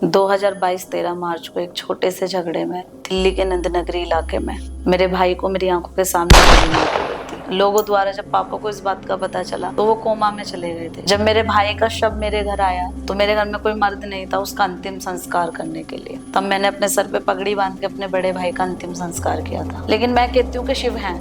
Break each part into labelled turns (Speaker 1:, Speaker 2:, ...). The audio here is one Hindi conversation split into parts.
Speaker 1: 2022-13 मार्च को एक छोटे से झगड़े में दिल्ली के नंद नगरी इलाके में मेरे भाई को मेरी आंखों के सामने गोली मार दी गई थी। लोगों द्वारा जब पापा को इस बात का पता चला तो वो कोमा में चले गए थे। जब मेरे भाई का शव मेरे घर आया तो मेरे घर में कोई मर्द नहीं था उसका अंतिम संस्कार करने के लिए। तब मैंने अपने सर पे पगड़ी बांध के अपने बड़े भाई का अंतिम संस्कार किया था। लेकिन मैं कहती हूँ कि शिव हैं,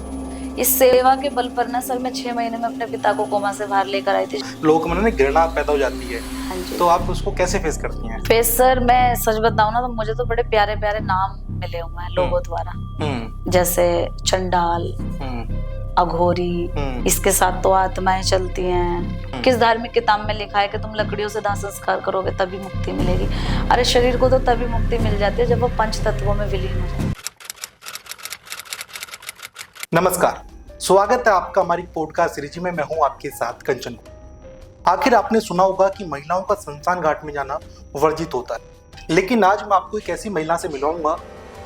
Speaker 1: इस सेवा के बल पर ना सर मैं 6 महीने में अपने पिता को कोमा से बाहर लेकर आई थी।
Speaker 2: लोगों के मन में घृणा पैदा हो जाती है।
Speaker 1: हाँ जी।
Speaker 2: तो आप उसको कैसे फेस करती हैं?
Speaker 1: फेस सर मैं सच बताऊं ना तो मुझे तो बड़े प्यारे प्यारे नाम मिले हुए हैं लोगों द्वारा, जैसे चंडाल, अघोरी, इसके साथ तो आत्माएं चलती हैं। किस धार्मिक किताब में लिखा है कि तुम लकड़ियों से दाह संस्कार करोगे तभी मुक्ति मिलेगी। अरे शरीर को तो तभी मुक्ति मिल जाती है जब वो पंच तत्वों में विलीन हो जाए।
Speaker 2: नमस्कार, स्वागत है आपका हमारी पॉडकास्ट सीरीज में। मैं हूं आपके साथ कंचन। आखिर आपने सुना होगा कि महिलाओं का शमशान घाट में जाना वर्जित होता है, लेकिन आज मैं आपको एक ऐसी महिला से मिलाऊंगा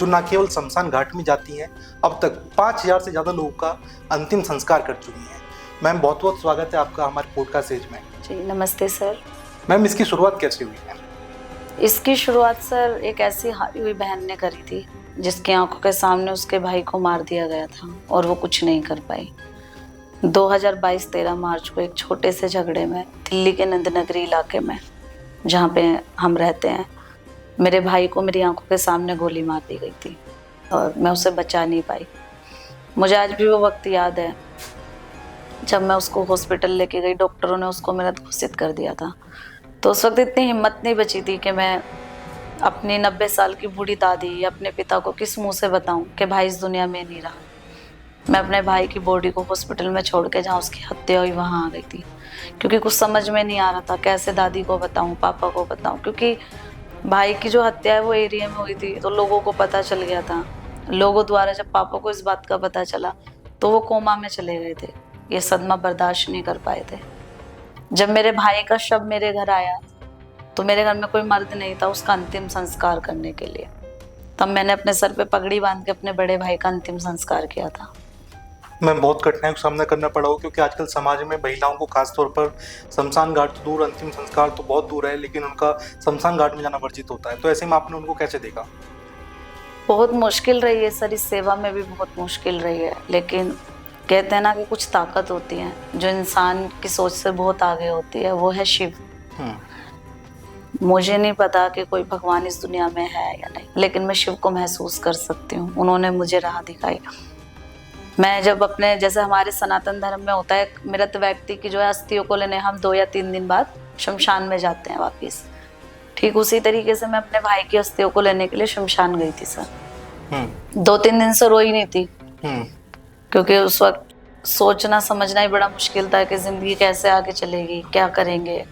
Speaker 2: जो न केवल शमशान घाट में जाती हैं, अब तक 5000 से ज्यादा लोगों का अंतिम संस्कार कर चुकी हैं। मैम, बहुत बहुत स्वागत है आपका हमारे पॉडकास्ट सीरीज में।
Speaker 1: जी नमस्ते सर।
Speaker 2: मैम, इसकी शुरुआत कैसे हुई है?
Speaker 1: इसकी शुरुआत सर एक ऐसी हारी हुई बहन ने करी थी जिसकी आंखों के सामने उसके भाई को मार दिया गया था और वो कुछ नहीं कर पाई। 2022-13 मार्च को एक छोटे से झगड़े में दिल्ली के नंद नगरी इलाके में जहाँ पे हम रहते हैं, मेरे भाई को मेरी आंखों के सामने गोली मार दी गई थी और मैं उसे बचा नहीं पाई। मुझे आज भी वो वक्त याद है जब मैं उसको हॉस्पिटल लेके गई। डॉक्टरों ने उसको मृत घोषित कर दिया था। तो उस वक्त इतनी हिम्मत नहीं बची थी कि मैं अपनी 90 साल की बूढ़ी दादी या अपने पिता को किस मुंह से बताऊं कि भाई इस दुनिया में नहीं रहा। मैं अपने भाई की बॉडी को हॉस्पिटल में छोड़ के जहाँ उसकी हत्या हुई वहाँ आ गई थी, क्योंकि कुछ समझ में नहीं आ रहा था कैसे दादी को बताऊं, पापा को बताऊं, क्योंकि भाई की जो हत्या है वो एरिया में हुई थी तो लोगों को पता चल गया था। लोगों द्वारा जब पापा को इस बात का पता चला तो वो कोमा में चले गए थे। ये सदमा बर्दाश्त नहीं कर पाए थे। जब मेरे भाई का शव मेरे घर आया तो मेरे घर में कोई मर्द नहीं था उसका अंतिम संस्कार करने के लिए। तब मैंने अपने सर पे पगड़ी बांध के अपने बड़े भाई का अंतिम संस्कार किया था।
Speaker 2: मैं बहुत कठिनाइयों का सामना करना पड़ा हो, क्योंकि आजकल समाज में महिलाओं को खासतौर पर शमशान घाट तो दूर, अंतिम संस्कार तो बहुत दूर है, लेकिन उनका शमशान घाट में जाना वर्जित होता है। तो ऐसे में आपने उनको कैसे देखा?
Speaker 1: बहुत मुश्किल रही है सर, इस सेवा में भी बहुत मुश्किल रही है। लेकिन कहते हैं ना कि कुछ ताकत होती है जो इंसान की सोच से बहुत आगे होती है, वो है शिव। मुझे नहीं पता कि कोई भगवान इस दुनिया में है या नहीं, लेकिन मैं शिव को महसूस कर सकती हूँ। उन्होंने मुझे राह दिखाई। मैं जब अपने, जैसे हमारे सनातन धर्म में होता है, मृत व्यक्ति की जो है अस्थियों को लेने हम 2 या 3 दिन बाद शमशान में जाते हैं वापिस, ठीक उसी तरीके से मैं अपने भाई की अस्थियों को लेने के लिए शमशान गई थी सर। 2-3 दिन से रोई नहीं थी, क्योंकि उस वक्त सोचना समझना ही बड़ा मुश्किल था कि जिंदगी कैसे आगे चलेगी, क्या करेंगे।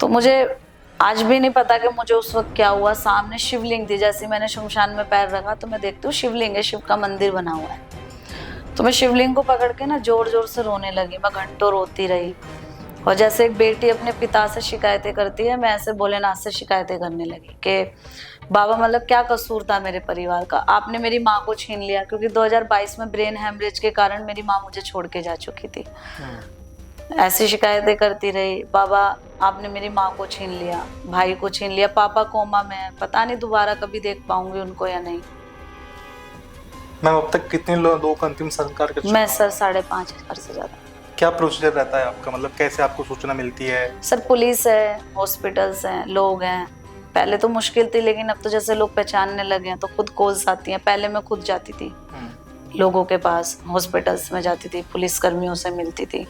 Speaker 1: तो मुझे आज भी नहीं पता कि मुझे उस वक्त क्या हुआ। सामने शिवलिंग थी, जैसे मैंने शमशान में पैर रखा तो मैं देखती हूँ शिवलिंग है, शिव का मंदिर बना हुआ है। तो मैं शिवलिंग को पकड़ के ना जोर जोर से रोने लगी। मैं घंटों रोती रही और जैसे एक बेटी अपने पिता से शिकायतें करती है, मैं ऐसे भोलेनाथ से शिकायतें करने लगी कि बाबा मतलब क्या कसूर था मेरे परिवार का, आपने मेरी माँ को छीन लिया। क्योंकि 2022 में ब्रेन हैमरेज के कारण मेरी माँ मुझे छोड़ के जा चुकी थी। ऐसी शिकायतें करती रही, बाबा आपने मेरी माँ को छीन लिया, भाई को छीन लिया, पापा कोमा में है, पता नहीं दोबारा कभी देख पाऊंगी उनको या नहीं।
Speaker 2: मैम, अब तक कितने लोगों का अंतिम संस्कार कर चुके?
Speaker 1: मैं सर 5,500 से ज्यादा।
Speaker 2: क्या प्रोसीजर रहता है आपका? मतलब कैसे आपको सूचना मिलती है?
Speaker 1: सर पुलिस है, हॉस्पिटल्स हैं, लोग हैं। पहले तो मुश्किल थी, लेकिन अब तो जैसे लोग पहचानने लगे हैं तो खुद कॉल्स आती हैं। पहले मैं खुद जाती थी लोगों के पास, हॉस्पिटल्स में जाती थी, पुलिस कर्मियों से मिलती थी।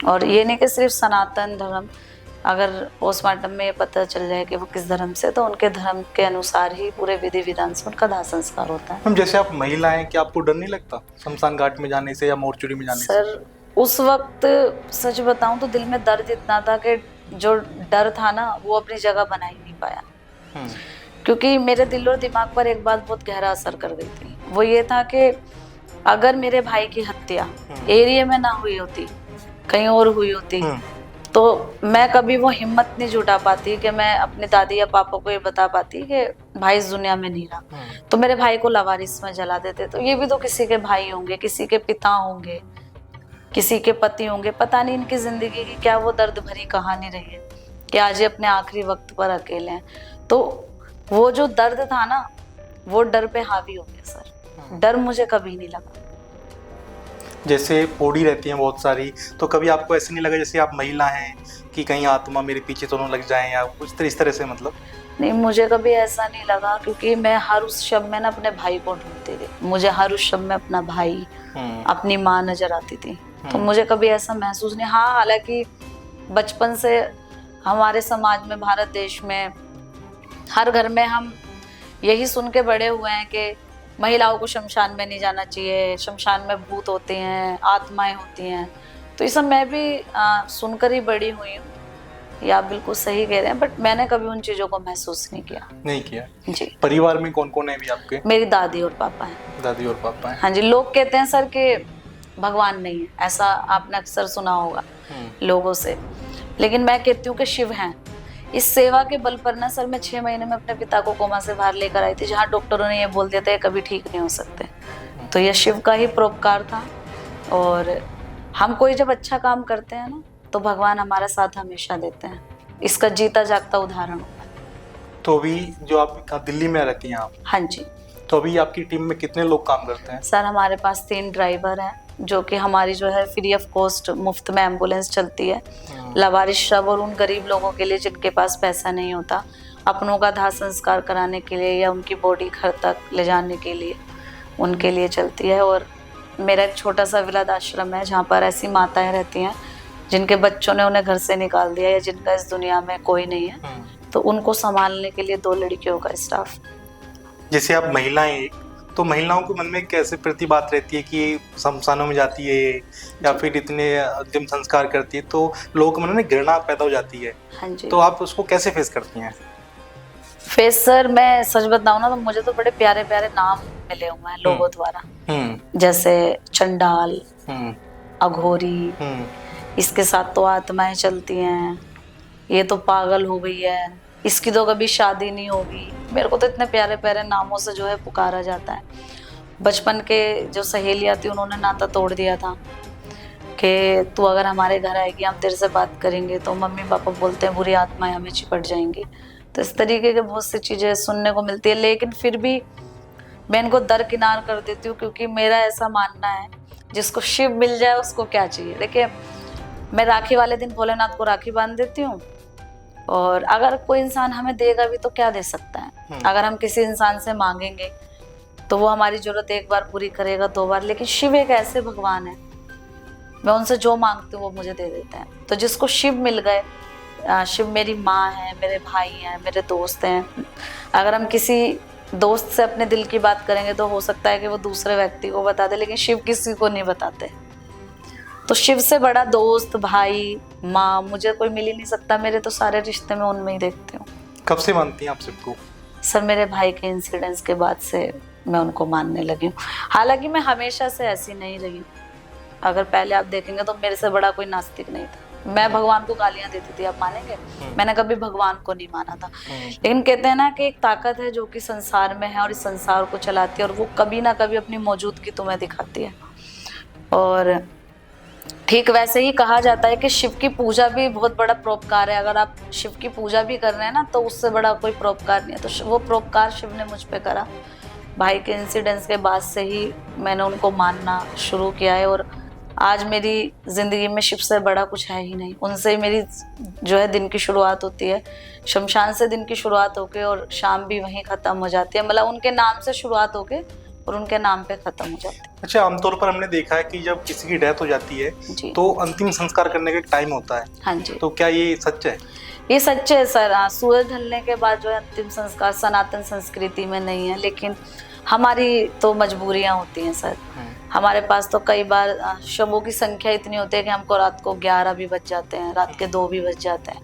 Speaker 1: और ये नहीं कि सिर्फ सनातन धर्म, अगर पोस्टमार्टम में ये पता चल जाए कि वो किस धर्म से, तो उनके धर्म के अनुसार ही पूरे विधि विधान से उनका दाह संस्कार होता है।
Speaker 2: हम जैसे आप महिला हैं, क्या आपको डर नहीं लगता शमशान घाट में जाने से या मोर्चुरी में जाने से?
Speaker 1: सर उस वक्त सच बताऊं तो दिल में दर्द इतना था कि जो डर था ना वो अपनी जगह बना ही नहीं पाया। क्योंकि मेरे दिल और दिमाग पर एक बात बहुत गहरा असर कर गई थी। वो ये था कि अगर मेरे भाई की हत्या एरिया में ना हुई होती, कहीं और हुई होती, तो मैं कभी वो हिम्मत नहीं जुटा पाती कि मैं अपने दादी या पापा को ये बता पाती कि भाई इस दुनिया में नहीं रहा। तो मेरे भाई को लावारिस में जला देते। तो ये भी तो किसी के भाई होंगे, किसी के पिता होंगे, किसी के पति होंगे, पता नहीं इनकी जिंदगी की क्या वो दर्द भरी कहानी रही है। कि आज ये अपने आखिरी वक्त पर अकेले हैं। तो वो जो दर्द था ना, वो डर पे हावी हो गया सर। डर मुझे कभी नहीं लगा।
Speaker 2: जैसे पौड़ी रहती हैं बहुत सारी, तो कभी आपको ऐसे नहीं लगा जैसे आप महिला हैं कि कहीं आत्मा मेरे पीछे तो न लग जाए या कुछ इस तरह से, मतलब?
Speaker 1: नहीं, मुझे कभी ऐसा नहीं लगा, क्योंकि मैं हर उस शब्द में ना अपने भाई को ढूंढती थी। मुझे हर उस शब्द में अपना भाई, अपनी माँ नजर आती थी। तो मुझे कभी ऐसा महसूस नहीं। हाँ, हालांकि बचपन से हमारे समाज में, भारत देश में, हर घर में हम यही सुन के बड़े हुए हैं कि महिलाओं को शमशान में नहीं जाना चाहिए, शमशान में भूत होते हैं, आत्माएं होती हैं। तो ये सब मैं भी सुनकर ही बड़ी हुई हूँ। ये आप बिल्कुल सही कह रहे हैं, बट मैंने कभी उन चीजों को महसूस नहीं किया।
Speaker 2: नहीं किया
Speaker 1: जी।
Speaker 2: परिवार में कौन कौन है भी आपके?
Speaker 1: मेरी दादी और पापा हैं।
Speaker 2: दादी और पापा हैं।
Speaker 1: हाँ जी। लोग कहते हैं सर कि भगवान नहीं है, ऐसा आपने अक्सर सुना होगा लोगों से, लेकिन मैं कहती हूँ कि शिव हैं। इस सेवा के बल पर ना सर, मैं 6 महीने में अपने पिता को कोमा से बाहर लेकर आई थी, जहाँ डॉक्टरों ने ये बोल दिया था ये कभी ठीक नहीं हो सकते। तो ये शिव का ही परोपकार था। और हम कोई जब अच्छा काम करते हैं ना, तो भगवान हमारा साथ हमेशा देते हैं। इसका जीता जागता उदाहरण होता है।
Speaker 2: तो अभी जो आप दिल्ली में रहती हैं आप?
Speaker 1: हाँ जी।
Speaker 2: तो अभी आपकी टीम में कितने लोग काम करते हैं?
Speaker 1: सर, हमारे पास 3 ड्राइवर हैं, जो कि हमारी जो है फ्री ऑफ कॉस्ट, मुफ्त में एम्बुलेंस चलती है लावारिस शव और उन गरीब लोगों के लिए जिनके पास पैसा नहीं होता, अपनों का दाह संस्कार कराने के लिए या उनकी बॉडी घर तक ले जाने के लिए, उनके लिए चलती है। और मेरा एक छोटा सा वृद्ध आश्रम है, जहाँ पर ऐसी माताएं रहती हैं जिनके बच्चों ने उन्हें घर से निकाल दिया या जिनका इस दुनिया में कोई नहीं है, तो उनको संभालने के लिए 2 लड़कियों का स्टाफ।
Speaker 2: जैसे आप महिलाएं, तो महिलाओं के मन में कैसे प्रति बात रहती है कि शमशानों में जाती है या फिर इतने अंतिम संस्कार करती है, तो लोगों के मन में घृणा पैदा हो जाती है।
Speaker 1: हाँ जी।
Speaker 2: तो आप उसको कैसे फेस करती हैं?
Speaker 1: फेस सर, मैं सच बताऊं ना, तो मुझे तो बड़े प्यारे प्यारे नाम मिले हुए हैं लोगों द्वारा, जैसे चंडाल, अघोरी, इसके साथ तो आत्माएं चलती हैं, ये तो पागल हो गई है, इसकी तो कभी शादी नहीं होगी। मेरे को तो इतने प्यारे प्यारे नामों से जो है पुकारा जाता है। बचपन के जो सहेलियां थी, उन्होंने नाता तोड़ दिया था कि तू अगर हमारे घर आएगी, हम तेरे से बात करेंगे तो मम्मी पापा बोलते हैं बुरी आत्माएं हमें चिपट जाएंगी। तो इस तरीके के बहुत सी चीज़ें सुनने को मिलती है, लेकिन फिर भी मैं इनको दरकिनार कर देती हूँ, क्योंकि मेरा ऐसा मानना है जिसको शिव मिल जाए उसको क्या चाहिए। देखिए, मैं राखी वाले दिन भोलेनाथ को राखी बांध देती हूँ, और अगर कोई इंसान हमें देगा भी तो क्या दे सकता है। अगर हम किसी इंसान से मांगेंगे तो वो हमारी जरूरत एक बार पूरी करेगा, 2 बार, लेकिन शिव एक ऐसे भगवान है, मैं उनसे जो मांगती हूँ वो मुझे दे देते हैं। तो जिसको शिव मिल गए, शिव मेरी माँ है, मेरे भाई हैं, मेरे दोस्त हैं। अगर हम किसी दोस्त से अपने दिल की बात करेंगे तो हो सकता है कि वो दूसरे व्यक्ति को बता दे, लेकिन शिव किसी को नहीं बताते। तो शिव से बड़ा दोस्त, भाई, माँ मुझे कोई मिल ही नहीं सकता। मेरे तो सारे रिश्ते मैं उनमें ही देखती हूँ।
Speaker 2: कब से मानती हैं आप शिव को?
Speaker 1: सर, मेरे भाई के इंसिडेंट्स के बाद से मैं उनको मानने लगी हूँ। हालांकि मैं हमेशा से ऐसी नहीं रही हूँ। अगर पहले आप देखेंगे तो मेरे से बड़ा कोई नास्तिक नहीं था। मैं भगवान को गालियां देती थी, आप मानेंगे? मैंने कभी भगवान को नहीं माना था। लेकिन कहते हैं ना कि एक ताकत है जो कि संसार में है और इस संसार को चलाती है, और वो कभी ना कभी अपनी मौजूदगी तुम्हें दिखाती है। और ठीक वैसे ही कहा जाता है कि शिव की पूजा भी बहुत बड़ा परोपकार है। अगर आप शिव की पूजा भी कर रहे हैं ना, तो उससे बड़ा कोई परोपकार नहीं है। तो वो परोपकार शिव ने मुझ पे करा। भाई के इंसिडेंट्स के बाद से ही मैंने उनको मानना शुरू किया है, और आज मेरी ज़िंदगी में शिव से बड़ा कुछ है ही नहीं। उनसे ही मेरी जो है दिन की शुरुआत होती है। शमशान से दिन की शुरुआत होके और शाम भी वहीं ख़त्म हो जाती है। मतलब उनके नाम से शुरुआत होके और उनके नाम पे ख़त्म हो जाती है।
Speaker 2: अच्छा, आमतौर पर हमने देखा है कि जब किसी की डेथ हो जाती है तो अंतिम संस्कार करने का एक टाइम होता है।
Speaker 1: हाँ जी।
Speaker 2: तो क्या ये सच है?
Speaker 1: ये सच है सर। सूरज ढलने के बाद जो है अंतिम संस्कार सनातन संस्कृति में नहीं है, लेकिन हमारी तो मजबूरियां होती हैं सर। हमारे पास तो कई बार शवों की संख्या इतनी होती है कि हमको रात को 11 भी बज जाते हैं, रात के 2 भी बज जाते हैं।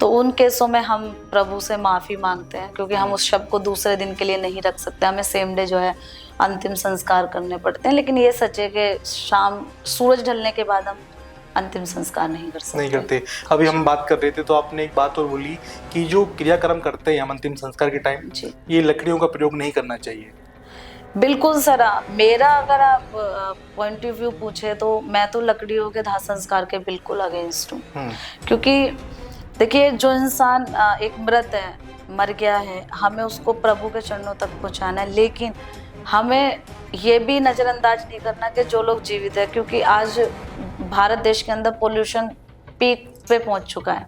Speaker 1: तो उन केसों में हम प्रभु से माफ़ी मांगते हैं, क्योंकि हम उस शव को दूसरे दिन के लिए नहीं रख सकते। हमें सेम डे जो है अंतिम संस्कार करने पड़ते हैं। लेकिन ये सच है कि शाम सूरज ढलने के बाद हम अंतिम संस्कार नहीं कर सकते।
Speaker 2: नहीं करते। अभी हम बात कर रहे थे तो आपने एक बात और बोली कि जो क्रियाक्रम करते हैं हम अंतिम संस्कार के टाइम, ये लकड़ियों का प्रयोग नहीं करना चाहिए।
Speaker 1: बिल्कुल सर। मेरा अगर आप पॉइंट ऑफ व्यू पूछे तो मैं तो लकड़ियों के दाह संस्कार के बिल्कुल अगेंस्ट हूँ, क्योंकि देखिए, जो इंसान एक मृत है, मर गया है, हमें उसको प्रभु के चरणों तक पहुंचाना है, लेकिन हमें ये भी नजरअंदाज नहीं करना कि जो लोग जीवित है, क्योंकि आज भारत देश के अंदर पोल्यूशन पीक पे पहुंच चुका है।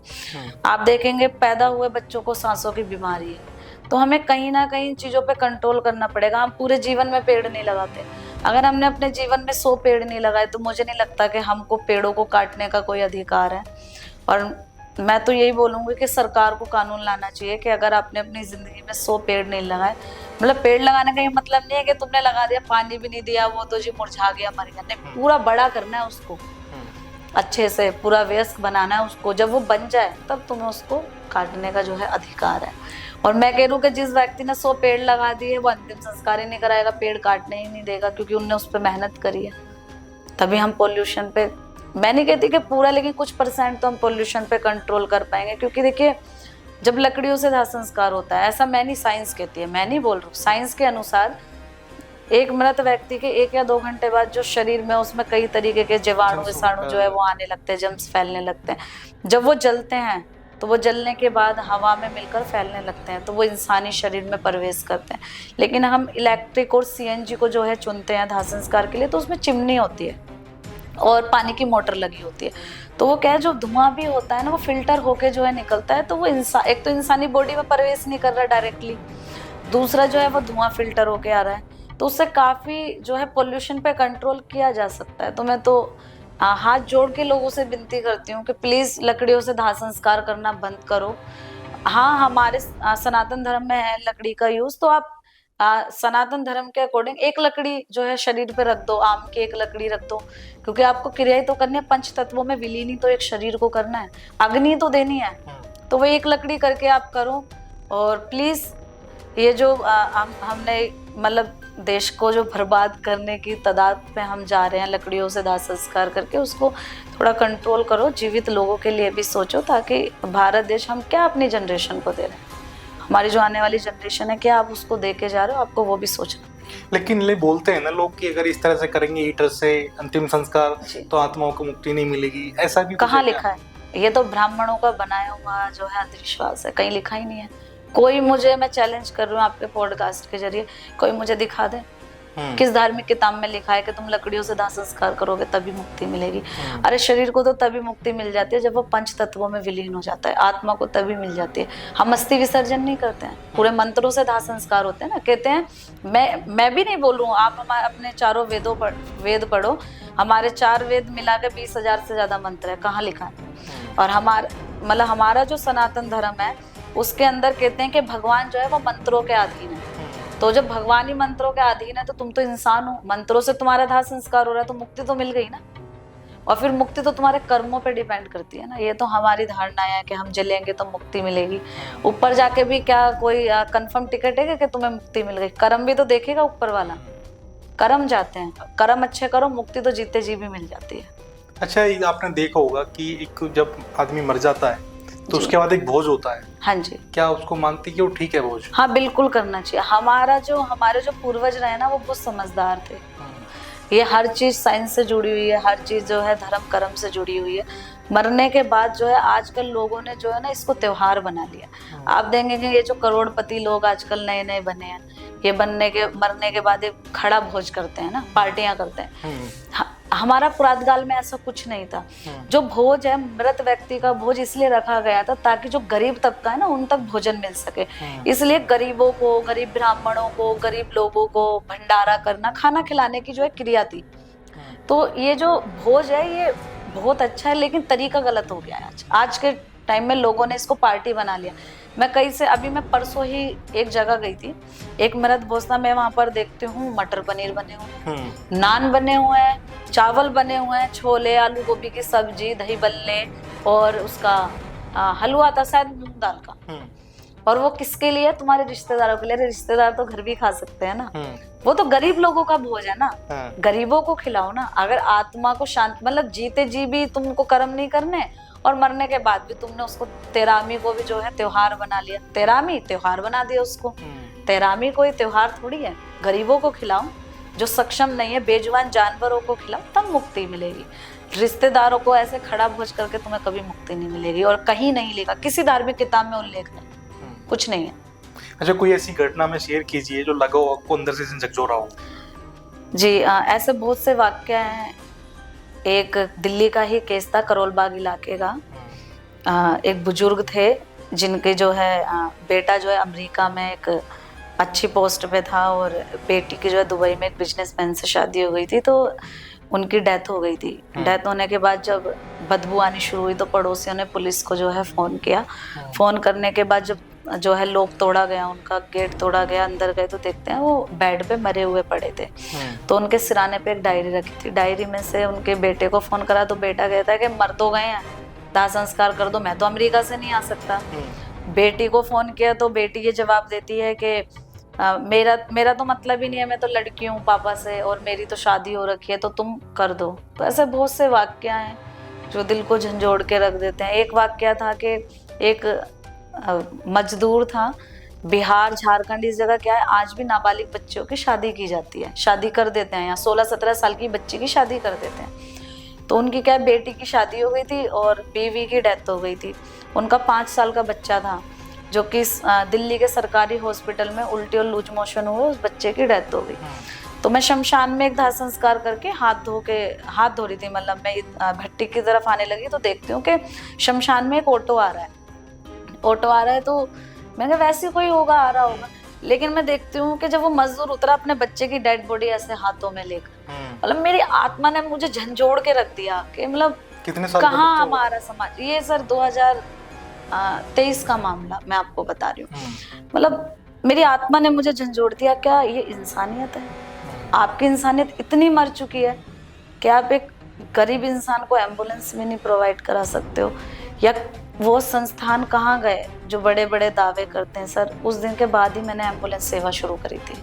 Speaker 1: आप देखेंगे पैदा हुए बच्चों को सांसों की बीमारी है, तो हमें कहीं ना कहीं इन चीजों पे कंट्रोल करना पड़ेगा। हम पूरे जीवन में पेड़ नहीं लगाते, अगर हमने अपने जीवन में 100 पेड़ नहीं लगाए तो मुझे नहीं लगता कि हमको पेड़ों को काटने का कोई अधिकार है। और मैं तो यही बोलूंगी कि सरकार को कानून लाना चाहिए कि अगर आपने अपनी जिंदगी में 100 पेड़ नहीं लगाए, मतलब पेड़ लगाने का ये मतलब नहीं है कि तुमने लगा दिया, पानी भी नहीं दिया, वो तो जी मुरझा गया, मर गया, नहीं, पूरा बड़ा करना है उसको, अच्छे से पूरा वयस्क बनाना है उसको। जब वो बन जाए तब तुम्हें उसको काटने का जो है अधिकार है। और मैं कह रही हूँ कि जिस व्यक्ति ने 100 पेड़ लगा दिए वो अंतिम संस्कार ही नहीं कराएगा, पेड़ काटने ही नहीं देगा, क्योंकि उनने उस पर मेहनत करी है। तभी हम पोल्यूशन पे, मैं नहीं कहती कि पूरा, लेकिन कुछ % तो हम पोल्यूशन पे कंट्रोल कर पाएंगे। क्योंकि देखिए, जब लकड़ियों से दाह संस्कार होता है, ऐसा मैं नहीं, साइंस कहती है, मैं नहीं बोल रही हूँ, साइंस के अनुसार एक मृत व्यक्ति के 1 या 2 घंटे बाद जो शरीर में उसमें कई तरीके के जीवाणु विषाणु जो है वो आने लगते हैं, जर्म्स फैलने लगते हैं। जब वो जलते हैं तो वो जलने के बाद हवा में मिलकर फैलने लगते हैं, तो वो इंसानी शरीर में प्रवेश करते हैं। लेकिन हम इलेक्ट्रिक और CNG को जो है चुनते हैं दाह संस्कार के लिए, तो उसमें चिमनी होती है और पानी की मोटर लगी होती है, तो वो क्या है, जो धुआं भी होता है ना, वो फिल्टर होके जो है निकलता है, तो वो एक तो इंसानी बॉडी में प्रवेश नहीं कर रहा डायरेक्टली, दूसरा जो है वो धुआं फिल्टर होके आ रहा है, तो उससे काफी जो है पोल्यूशन पे कंट्रोल किया जा सकता है। तो मैं तो हाथ जोड़ के लोगों से विनती करती हूँ कि प्लीज लकड़ियों से दाह संस्कार करना बंद करो। हाँ, हमारे सनातन धर्म में है लकड़ी का यूज, तो आप सनातन धर्म के अकॉर्डिंग एक लकड़ी जो है शरीर पे रख दो, आम की एक लकड़ी रख दो, क्योंकि आपको क्रियाएं तो करनी है, 5 तत्वों में विलीन ही तो एक शरीर को करना है, अग्नि तो देनी है, तो वो एक लकड़ी करके आप करो। और प्लीज ये जो हमने मतलब देश को जो बर्बाद करने की तादाद पे हम जा रहे हैं लकड़ियों से दाह संस्कार करके, उसको थोड़ा कंट्रोल करो, जीवित लोगों के लिए भी सोचो, ताकि भारत देश हम क्या अपनी जनरेशन को दे रहे हैं, हमारी जो आने वाली जनरेशन है क्या आप उसको दे के जा रहे हो, आपको वो भी सोचना।
Speaker 2: लेकिन ले बोलते हैं ना लोग कि अगर इस तरह से करेंगे हीटर से अंतिम संस्कार तो आत्माओं को मुक्ति नहीं मिलेगी, ऐसा भी
Speaker 1: कहाँ लिखा है? ये तो ब्राह्मणों का बनाया हुआ जो है अंधविश्वास है, कहीं लिखा ही नहीं है। कोई मुझे, मैं चैलेंज कर रही हूँ आपके पॉडकास्ट के जरिए, कोई मुझे दिखा दे किस धार्मिक किताब में लिखा है कि तुम लकड़ियों से दाह संस्कार करोगे तभी मुक्ति मिलेगी। अरे शरीर को तो तभी मुक्ति मिल जाती है जब वो 5 तत्वों में विलीन हो जाता है, आत्मा को तभी मिल जाती है। हम अस्थि विसर्जन नहीं करते हैं, पूरे मंत्रों से दाह संस्कार होते हैं ना, कहते हैं, मैं भी नहीं बोल रही हूँ, आप हमारे अपने चारों वेद पढ़ो, हमारे 4 वेद मिला के 20,000 से ज्यादा मंत्र है, कहाँ लिखा है। और हमारा जो सनातन धर्म है उसके अंदर कहते हैं कि भगवान जो है वो मंत्रों के अधीन है, तो जब भगवान ही मंत्रों के अधीन है तो तुम तो इंसान हो, मंत्रों से तुम्हारा दाह संस्कार हो रहा है, तो मुक्ति तो मिल गई ना। और फिर मुक्ति तो तुम्हारे कर्मों पे डिपेंड करती है ना, ये तो हमारी धारणा है कि हम जलेंगे तो मुक्ति मिलेगी। ऊपर जाके भी क्या कोई कंफर्म टिकट है कि तुम्हें मुक्ति मिल गई? कर्म भी तो देखेगा ऊपर वाला, कर्म जाते हैं, कर्म अच्छे करो, मुक्ति तो जीते जी भी मिल जाती है।
Speaker 2: अच्छा, आपने देखा होगा कि एक जब आदमी मर जाता है तो उसके बाद एक भोज होता है।
Speaker 1: हाँ जी।
Speaker 2: क्या उसको मानती कि वो ठीक है भोज?
Speaker 1: हाँ, बिल्कुल करना चाहिए। हमारे जो पूर्वज रहे ना वो बहुत समझदार थे। ये हर चीज साइंस से जुड़ी हुई है, हर चीज जो है धर्म कर्म से जुड़ी हुई है। मरने के बाद जो है आजकल लोगों ने जो है ना इसको त्योहार बना लिया। आप देखेंगे ये जो करोड़पति लोग आजकल नए नए बने हैं, ये मरने के बाद ये खड़ा भोज करते हैं ना, पार्टियां करते हैं। हमारा पुरातकाल में ऐसा कुछ नहीं था। जो भोज है मृत व्यक्ति का भोज इसलिए रखा गया था ताकि जो गरीब तबका है ना उन तक भोजन मिल सके, इसलिए गरीबों को, गरीब ब्राह्मणों को, गरीब लोगों को भंडारा करना, खाना खिलाने की जो है क्रिया थी। तो ये जो भोज है ये बहुत अच्छा है, लेकिन तरीका गलत हो गया है। आज के टाइम में लोगों ने इसको पार्टी बना लिया। मैं परसों ही एक जगह गई थी, एक मृत भोज था, मैं वहां पर देखती हूँ मटर पनीर बने हुए हैं, नान बने हुए हैं, चावल बने हुए हैं, छोले, आलू गोभी की सब्जी, दही बल्ले और उसका हलवा था शायद मूंग दाल का। और वो किसके लिए? तुम्हारे रिश्तेदारों के लिए। रिश्तेदार तो घर भी खा सकते हैं ना, वो तो गरीब लोगों का भोज है ना, गरीबों को खिलाओ ना। अगर आत्मा को शांत, मतलब जीते जी भी तुमको कर्म नहीं करने और मरने के बाद भी तुमने उसको, तेरामी को भी जो है त्योहार बना लिया, तेरामी त्योहार बना दिया उसको। तेरामी कोई त्योहार थोड़ी है। गरीबों को खिलाओ, जो सक्षम नहीं है, बेजुबान जानवरों को खिलाओ, तब मुक्ति मिलेगी। रिश्तेदारों को ऐसे खड़ा भोज करके तुम्हें कभी मुक्ति नहीं मिलेगी, और कहीं नहीं लिखा, किसी धार्मिक किताब में उल्लेख नहीं, कुछ नहीं है।
Speaker 2: अच्छा, कोई ऐसी घटना में शेयर कीजिए जो लगा हो आपको अंदर से झकझोरा हो।
Speaker 1: जी ऐसे बहुत से वाक्य हैं। एक दिल्ली का ही केस था, करोल बाग इलाके का। एक बुजुर्ग थे जिनके जो है बेटा जो है अमेरिका में एक अच्छी पोस्ट पे था, और बेटी की जो है दुबई में एक बिजनेसमैन से शादी हो गई थी, तो उनकी डेथ हो गई थी। डेथ होने के बाद जब बदबू आनी शुरू हुई तो पड़ोसियों ने पुलिस को जो है फ़ोन किया। फ़ोन करने के बाद जब जो है लोग तोड़ा गया, उनका गेट तोड़ा गया, अंदर गए तो देखते हैं वो बेड पे मरे हुए पड़े थे। तो उनके सिराने पे एक डायरी रखी थी, डायरी में से उनके बेटे को फ़ोन करा तो बेटा कहता है कि मर तो गए हैं, दाह संस्कार कर दो, मैं तो अमेरिका से नहीं आ सकता। बेटी को फ़ोन किया तो बेटी ये जवाब देती है कि मेरा तो मतलब ही नहीं है, मैं तो लड़की हूँ पापा से, और मेरी तो शादी हो रखी है, तो तुम कर दो। तो ऐसे बहुत से वाक्य हैं जो दिल को झंझोड़ के रख देते हैं। एक वाक्य था कि एक मजदूर था, बिहार झारखंड इस जगह क्या है, आज भी नाबालिग बच्चियों की शादी की जाती है, शादी कर देते हैं यहाँ, 16-17 साल की बच्ची की शादी कर देते हैं। तो उनकी क्या बेटी की शादी हो गई थी और बीवी की डेथ हो गई थी। उनका 5 साल का बच्चा था जो कि दिल्ली के सरकारी हॉस्पिटल में उल्टी और लूज मोशन हुए, उस बच्चे की डेथ हो गई। तो मैं शमशान में एक दाह संस्कार करके हाथ धो रही थी, मतलब मैं भट्टी की तरफ आने लगी तो देखती हूँ कि शमशान में एक ऑटो आ रहा है। तो मैंने वैसे कोई होगा, आ रहा होगा, लेकिन मैं देखती हूँ कि जब वो मजदूर उतरा अपने बच्चे की डेड बॉडी ऐसे हाथों में लेकर, मतलब मेरी आत्मा ने मुझे झंझोड़ के रख दिया कि मतलब कहाँ हमारा समाज। ये सर 2023 का मामला मैं आपको बता रही हूँ। मतलब मेरी आत्मा ने मुझे झंझोड़ दिया, क्या ये इंसानियत है? आपकी इंसानियत इतनी मर चुकी है कि आप एक गरीब इंसान को एम्बुलेंस भी नहीं प्रोवाइड करा सकते हो। या वो संस्थान कहाँ गए जो बड़े बड़े दावे करते हैं? सर उस दिन के बाद ही मैंने एम्बुलेंस सेवा शुरू करी थी।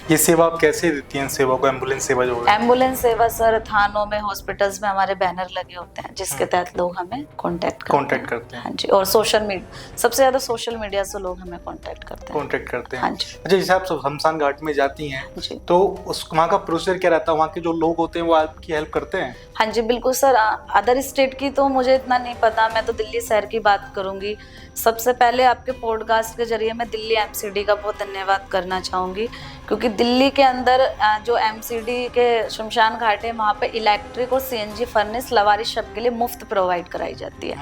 Speaker 2: ये सेवा आप कैसे देती हैं, सेवा को, एम्बुलेंस सेवा जो है?
Speaker 1: एम्बुलेंस सेवा सर थानों में, हॉस्पिटल्स में हमारे बैनर लगे होते हैं जिसके तहत लोग हमें कांटेक्ट करते हैं। हाँ जी, और सोशल मीडिया, सबसे ज्यादा सोशल मीडिया से लोग हमें कांटेक्ट करते हैं। हाँ जी।
Speaker 2: अच्छा, जैसे आप शमशान घाट में जाती हैं तो वहाँ का प्रोसीजर क्या रहता है? वहाँ के जो लोग होते हैं वो आपकी हेल्प करते हैं?
Speaker 1: हाँ जी बिल्कुल सर। अदर स्टेट की तो मुझे इतना नहीं पता, मैं तो दिल्ली शहर की बात करूंगी। सबसे पहले आपके पॉडकास्ट के जरिए मैं दिल्ली एमसीडी का बहुत धन्यवाद करना चाहूँगी, क्योंकि दिल्ली के अंदर जो एमसीडी के शमशान घाट है वहाँ पे इलेक्ट्रिक और सीएनजी फर्नेस लवारिश शव के लिए मुफ्त प्रोवाइड कराई जाती है।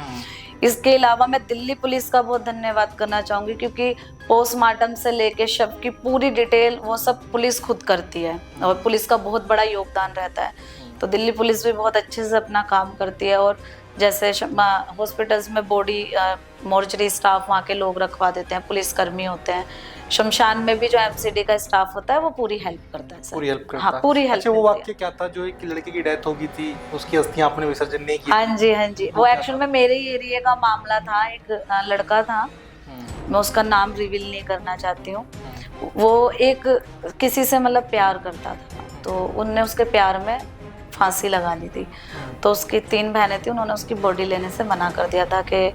Speaker 1: इसके अलावा मैं दिल्ली पुलिस का बहुत धन्यवाद करना चाहूँगी, क्योंकि पोस्टमार्टम से लेके शव की पूरी डिटेल वो सब पुलिस खुद करती है और पुलिस का बहुत बड़ा योगदान रहता है। तो दिल्ली पुलिस भी बहुत अच्छे से अपना काम करती है। और जैसे हॉस्पिटल्स में बॉडी मोर्चरी स्टाफ वहाँ के लोग रखवा देते हैं, पुलिसकर्मी होते हैं। शमशान में भी जो एमसीडी का स्टाफ होता है वो पूरी हेल्प करता है सर।
Speaker 2: पूरी हेल्प करता
Speaker 1: है। हाँ, पूरी हेल्प।
Speaker 2: अच्छा, वो वाक्य क्या था जो एक लड़के की डेथ हो गई थी, उसकी अस्थियां आपने विसर्जन नहीं की?
Speaker 1: हाँ जी, वो एक्चुअल में मेरे ही एरिया का मामला था। एक लड़का था, मैं उसका नाम रिवील नहीं करना चाहती हूँ। वो एक किसी से मतलब प्यार करता था, तो उनने उसके प्यार में फांसी लगा ली थी। तो उसकी 3 बहनें थी, उन्होंने उसकी बॉडी लेने से मना कर दिया था कि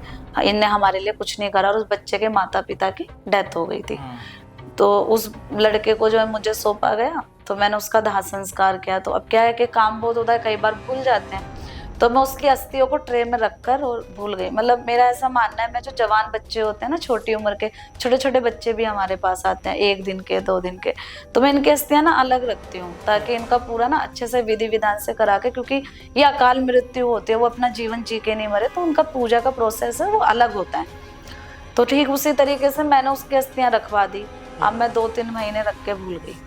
Speaker 1: इनने हमारे लिए कुछ नहीं करा, और उस बच्चे के माता पिता की डेथ हो गई थी। तो उस लड़के को जो है मुझे सौंपा गया, तो मैंने उसका दाह संस्कार किया। तो अब क्या है कि काम बहुत होता है, कई बार भूल जाते हैं, तो मैं उसकी अस्थियों को ट्रे में रखकर और भूल गई। मतलब मेरा ऐसा मानना है, मैं जो जवान बच्चे होते हैं ना, छोटी उम्र के छोटे छोटे बच्चे भी हमारे पास आते हैं 1 दिन के 2 दिन के, तो मैं इनकी अस्थियां ना अलग रखती हूँ, ताकि इनका पूरा ना अच्छे से विधि विधान से करा के, क्योंकि ये अकाल मृत्यु होती है, वो अपना जीवन जी के नहीं मरे, तो उनका पूजा का प्रोसेस है वो अलग होता है। तो ठीक उसी तरीके से मैंने उसकी अस्थियां रखवा दी। अब मैं 2-3 महीने रख के भूल गई,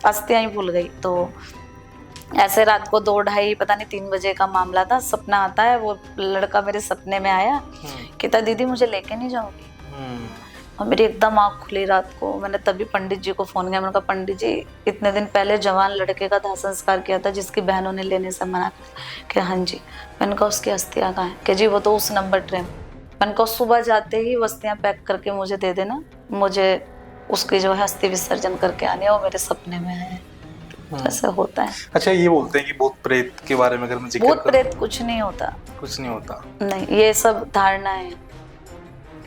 Speaker 1: अस्थियां ही भूल गई। तो ऐसे रात को 2-2:30 पता नहीं 3 बजे का मामला था, सपना आता है, वो लड़का मेरे सपने में आया, कहता दीदी मुझे लेके नहीं जाओगी? और मेरी एकदम आँख खुली रात को। मैंने तभी पंडित जी को फोन किया, मैंने कहा पंडित जी इतने दिन पहले जवान लड़के का दाह संस्कार किया था जिसकी बहनों ने लेने से मना किया। हाँ जी। मैंने कहा उसकी अस्थियाँ कहाँ हैं? कि जी वो तो उस नंबर ट्रेन। मैंने कहा सुबह जाते ही अस्थियाँ पैक करके मुझे दे देना, मुझे उसकी जो है अस्थि विसर्जन करके आने है, वो मेरे सपने में है। ऐसा होता है।
Speaker 2: अच्छा, ये बोलते हैं कि भूत प्रेत के बारे में अगर मैं जिक्र
Speaker 1: भूत प्रेत कुछ नहीं होता,
Speaker 2: कुछ नहीं होता।
Speaker 1: नहीं, ये सब धारणाएं,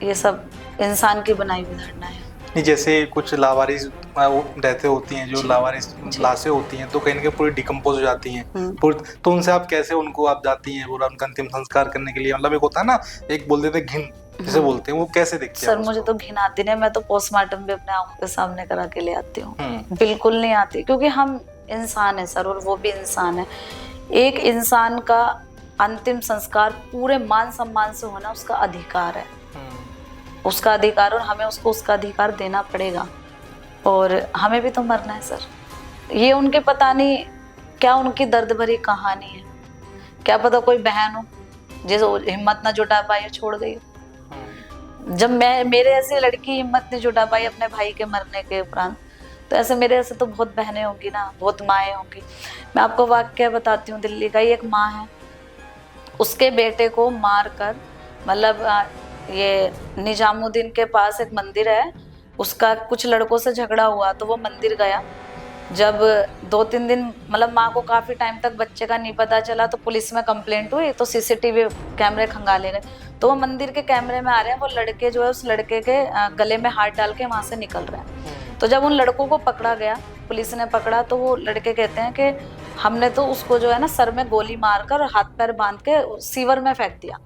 Speaker 1: ये सब इंसान की बनाई हुई धारणाएं।
Speaker 2: नहीं, जैसे कुछ लावारिस डेथें होती हैं, जो लावारिस लाशें होती हैं, तो कहीं ना कहीं पूरी डिकम्पोज हो जाती हैं तो उनसे आप कैसे उनको आप जाती हैं पूरा उनका अंतिम संस्कार करने के लिए? मतलब एक होता है ना, एक बोल देते घिन जिसे बोलते हैं, वो कैसे देखते हैं?
Speaker 1: सर मुझे तो घिन आती नहीं, मैं तो पोस्टमार्टम भी अपने आंखों के सामने करा के ले आती हूँ। बिल्कुल नहीं आती, क्योंकि हम इंसान है सर, और वो भी इंसान है। एक इंसान का अंतिम संस्कार पूरे मान सम्मान से होना उसका अधिकार है, उसका अधिकार, और हमें उसको उसका अधिकार देना पड़ेगा। और हमें भी तो मरना है सर। ये उनके पता नहीं क्या उनकी दर्द भरी कहानी है, क्या पता कोई बहन हो जो हिम्मत ना जुटा पाई, छोड़ गई। जब मेरे ऐसी लड़की हिम्मत नहीं जुटा पाई अपने भाई के मरने के उपरांत, तो ऐसे मेरे ऐसे तो बहुत बहनें होंगी ना, बहुत माएँ होंगी। मैं आपको वाक्य बताती हूँ, दिल्ली का ही एक माँ है, उसके बेटे को मार कर, मतलब ये निजामुद्दीन के पास एक मंदिर है, उसका कुछ लड़कों से झगड़ा हुआ तो वो मंदिर गया। जब 2-3 दिन, मतलब माँ को काफी टाइम तक बच्चे का नहीं पता चला, तो पुलिस में कंप्लेंट हुई, तो सीसीटीवी कैमरे खंगाले गए, तो वो मंदिर के कैमरे में आ रहे हैं, वो लड़के जो है उस लड़के के गले में हाथ डाल के वहां से निकल रहे हैं। तो जब उन लड़कों को पकड़ा गया, पुलिस ने पकड़ा, तो वो लड़के कहते हैं कि हमने तो उसको जो है ना सर में गोली मारकर हाथ पैर बांध के सीवर में फेंक दिया।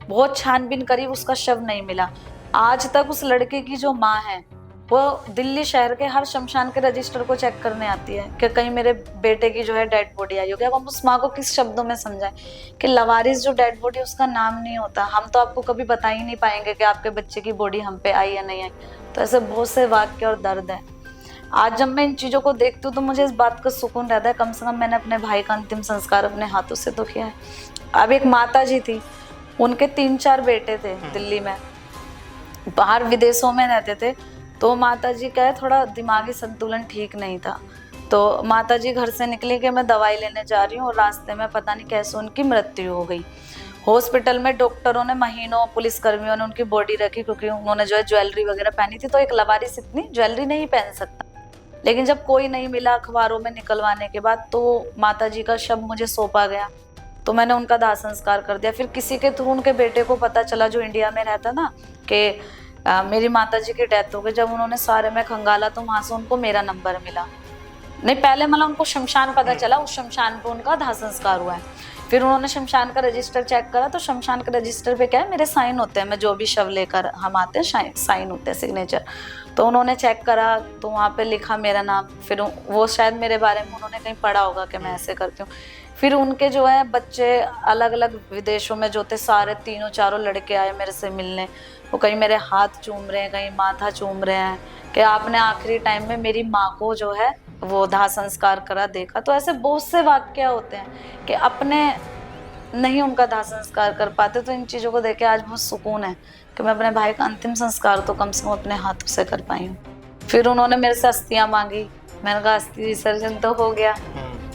Speaker 1: बहुत छानबीन करी, उसका शव नहीं मिला। आज तक उस लड़के की जो माँ है वो दिल्ली शहर के हर शमशान के रजिस्टर को चेक करने आती है कि कहीं मेरे बेटे की जो है डेड बॉडी आई होगी। अब हम उस माँ को किस शब्दों में समझाएं कि लवारिस जो डेड बॉडी उसका नाम नहीं होता, हम तो आपको कभी बता ही नहीं पाएंगे कि आपके बच्चे की बॉडी हम पे आई या नहीं आई। तो ऐसे बहुत से वाक्य और दर्द है। आज जब मैं इन चीजों को देखती हूँ तो मुझे इस बात का सुकून रहता है, कम से कम मैंने अपने भाई का अंतिम संस्कार अपने हाथों से तो किया है। अब एक माता जी थी, उनके 3-4 बेटे थे, दिल्ली में, बाहर विदेशों में रहते थे। तो माता जी का थोड़ा दिमागी संतुलन ठीक नहीं था, तो माता जी घर से निकली कि मैं दवाई लेने जा रही हूँ, और रास्ते में पता नहीं कैसे उनकी मृत्यु हो गई। हॉस्पिटल में डॉक्टरों ने महीनों, पुलिस कर्मियों ने उनकी बॉडी रखी, क्योंकि उन्होंने जो है ज्वेलरी वगैरह पहनी थी, तो एक लवारिस इतनी ज्वेलरी नहीं पहन सकता। लेकिन जब कोई नहीं मिला अखबारों में निकलवाने के बाद, तो माता जी का शव मुझे सौंपा गया, तो मैंने उनका दाह संस्कार कर दिया। फिर किसी के थ्रू उनके बेटे को पता चला, जो इंडिया में रहता ना, कि मेरी माता जी की डेथ हो गई। जब उन्होंने सारे में खंगाला तो वहां से उनको मेरा नंबर मिला। नहीं, पहले मतलब उनको शमशान पता चला, उस शमशान पे उनका दाह संस्कार हुआ है। फिर उन्होंने शमशान का रजिस्टर चेक करा, तो शमशान के रजिस्टर पे क्या है, मेरे साइन होते हैं, मैं जो भी शव लेकर हम आते हैं साइन होते हैं, सिग्नेचर। तो उन्होंने चेक करा, तो वहाँ पे लिखा मेरा नाम। फिर वो शायद मेरे बारे में उन्होंने कहीं पढ़ा होगा कि मैं ऐसे करती हूँ। फिर उनके जो है बच्चे अलग अलग विदेशों में जो थे, सारे 3-4 लड़के आए मेरे से मिलने। वो कहीं मेरे हाथ चूम रहे हैं, कहीं माथा चूम रहे हैं कि आपने आखिरी टाइम में मेरी माँ को जो है वो दाह संस्कार करा देखा। तो ऐसे बहुत से वाक्य होते हैं कि अपने नहीं उनका दाह संस्कार कर पाते। तो इन चीज़ों को देख के आज बहुत सुकून है कि मैं अपने भाई का अंतिम संस्कार तो कम से कम अपने हाथों से कर पाई हूँ। फिर उन्होंने मेरे से अस्थियाँ मांगी, मैंने कहा अस्थि विसर्जन तो हो गया,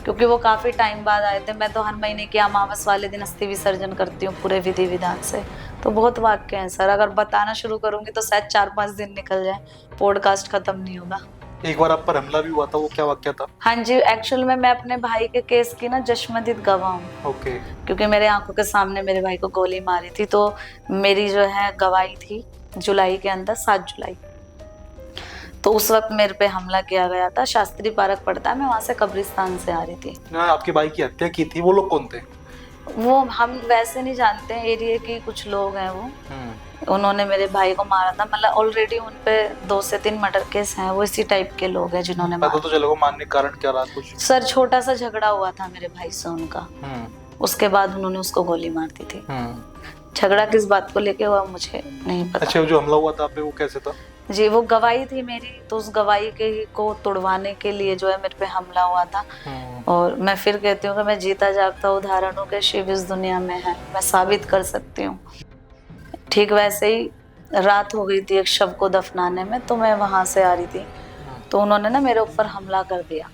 Speaker 1: क्योंकि वो काफ़ी टाइम बाद आए थे। मैं तो हर महीने की अमावस वाले दिन अस्थि विसर्जन करती हूँ पूरे विधि विधान से। तो बहुत वाक्य हैं सर, अगर बताना शुरू करूँगी तो शायद 4-5 दिन निकल जाए, पॉडकास्ट खत्म नहीं होगा।
Speaker 2: एक बार आप पर हमला भी हुआ था, वो क्या वाक्य था?
Speaker 1: हाँ जी, एक्चुअल में मैं अपने भाई के केस की ना जश्मदीद गवाह हूँ।
Speaker 2: ओके।
Speaker 1: क्योंकि मेरे आंखों के सामने मेरे भाई को गोली मारी थी, तो मेरी जो है गवाही थी जुलाई के अंदर, 7 जुलाई। तो उस वक्त मेरे पे हमला किया गया था। शास्त्री पार्क पड़ता है, मैं वहां से कब्रिस्तान से आ रही थी।
Speaker 2: आपके भाई की हत्या की थी, वो लोग कौन थे?
Speaker 1: वो हम वैसे नहीं जानते हैं, एरिया के कुछ लोग हैं वो, उन्होंने मेरे भाई को मारा था। मतलब ऑलरेडी उन पे 2 से 3 मर्डर केस हैं, वो इसी टाइप के लोग हैं जिन्होंने
Speaker 2: पता तो चलेगा मारने का कारण क्या रहा कुछ?
Speaker 1: सर छोटा सा झगड़ा हुआ था मेरे भाई से उनका, उसके बाद उन्होंने उसको गोली मार दी थी। झगड़ा किस बात को लेके हुआ मुझे नहीं पता।
Speaker 2: अच्छा, जो हमला हुआ था आप पे वो कैसे था?
Speaker 1: जी, वो गवाही थी मेरी, तो उस गवाही के को तोड़वाने के लिए जो है मेरे पे हमला हुआ था। और मैं फिर कहती हूँ कि मैं जीता जागता उदाहरण हूँ कि शिव इस दुनिया में है, मैं साबित कर सकती हूँ। ठीक वैसे ही रात हो गई थी एक शव को दफनाने में, तो मैं वहां से आ रही थी, तो उन्होंने ना मेरे ऊपर हमला कर दिया।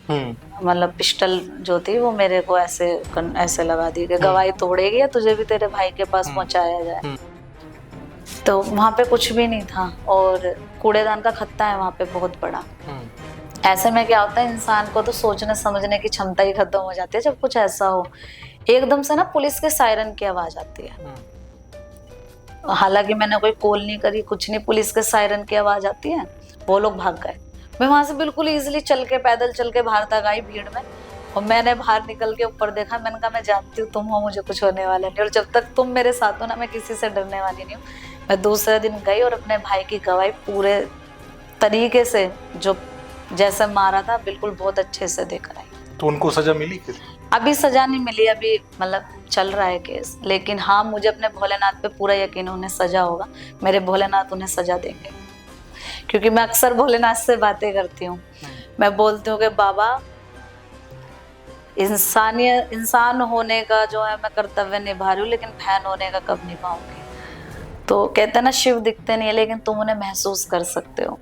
Speaker 1: मतलब पिस्टल जो थी वो मेरे को ऐसे लगा दी कि गवाही तोड़ेगी या तुझे भी तेरे भाई के पास पहुंचाया जाए। तो वहाँ पे कुछ भी नहीं था, और कूड़ेदान का खत्ता है वहाँ पे बहुत बड़ा। ऐसे में क्या होता है, इंसान को तो सोचने समझने की क्षमता ही खत्म हो जाती है जब कुछ ऐसा हो। एकदम से ना पुलिस के सायरन की आवाज आती है, हालांकि मैंने कोई कॉल नहीं करी, कुछ नहीं, पुलिस के सायरन की आवाज आती है। वो लोग भाग गए। मैं वहां से बिल्कुल इजीली चल के पैदल चल के बाहर तक आई भीड़ में, और मैंने बाहर निकल के ऊपर देखा। मैंने कहा मैं जानती हूँ तुम हो, मुझे कुछ होने वाला नहीं, और जब तक तुम मेरे साथ हो ना मैं किसी से डरने वाली नहीं हूँ। मैं दूसरे दिन गई और अपने भाई की गवाही पूरे तरीके से जो जैसे मारा था बिल्कुल बहुत अच्छे से देकर आई।
Speaker 2: तो उनको सजा मिली फिर?
Speaker 1: अभी सजा नहीं मिली, अभी मतलब चल रहा है केस, लेकिन हाँ मुझे अपने भोलेनाथ पे पूरा यकीन है उन्हें सजा होगा। मेरे भोलेनाथ उन्हें सजा देंगे, क्योंकि मैं अक्सर भोलेनाथ से बातें करती हूँ। मैं बोलती हूँ कि बाबा इंसान होने का जो है मैं कर्तव्य निभा रही हूँ, लेकिन बहन होने का कब निभाऊंगी। तो कहते हैं ना शिव दिखते नहीं है लेकिन तुम उन्हें महसूस कर सकते हो।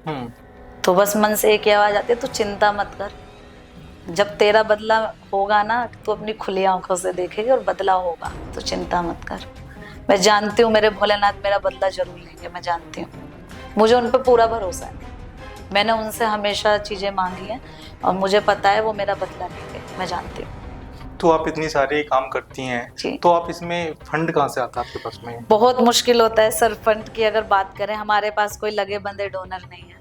Speaker 1: तो बस मन से एक ही आवाज आती है, तू चिंता मत कर, जब तेरा बदला होगा ना तो अपनी खुली आंखों से देखेगी और बदला होगा, तो चिंता मत कर। मैं जानती हूँ मेरे भोलेनाथ मेरा बदला जरूर लेंगे, मैं जानती हूँ, मुझे उन पर पूरा भरोसा है। मैंने उनसे हमेशा चीजें मांगी हैं और मुझे पता है वो मेरा बदला लेंगे, मैं जानती हूँ।
Speaker 2: तो आप इतनी सारे काम करती हैं, तो आप इसमें फंड कहाँ से आता है आपके पास में?
Speaker 1: बहुत मुश्किल होता है सर फंड की अगर बात करें। हमारे पास कोई लगे बंदे डोनर नहीं है।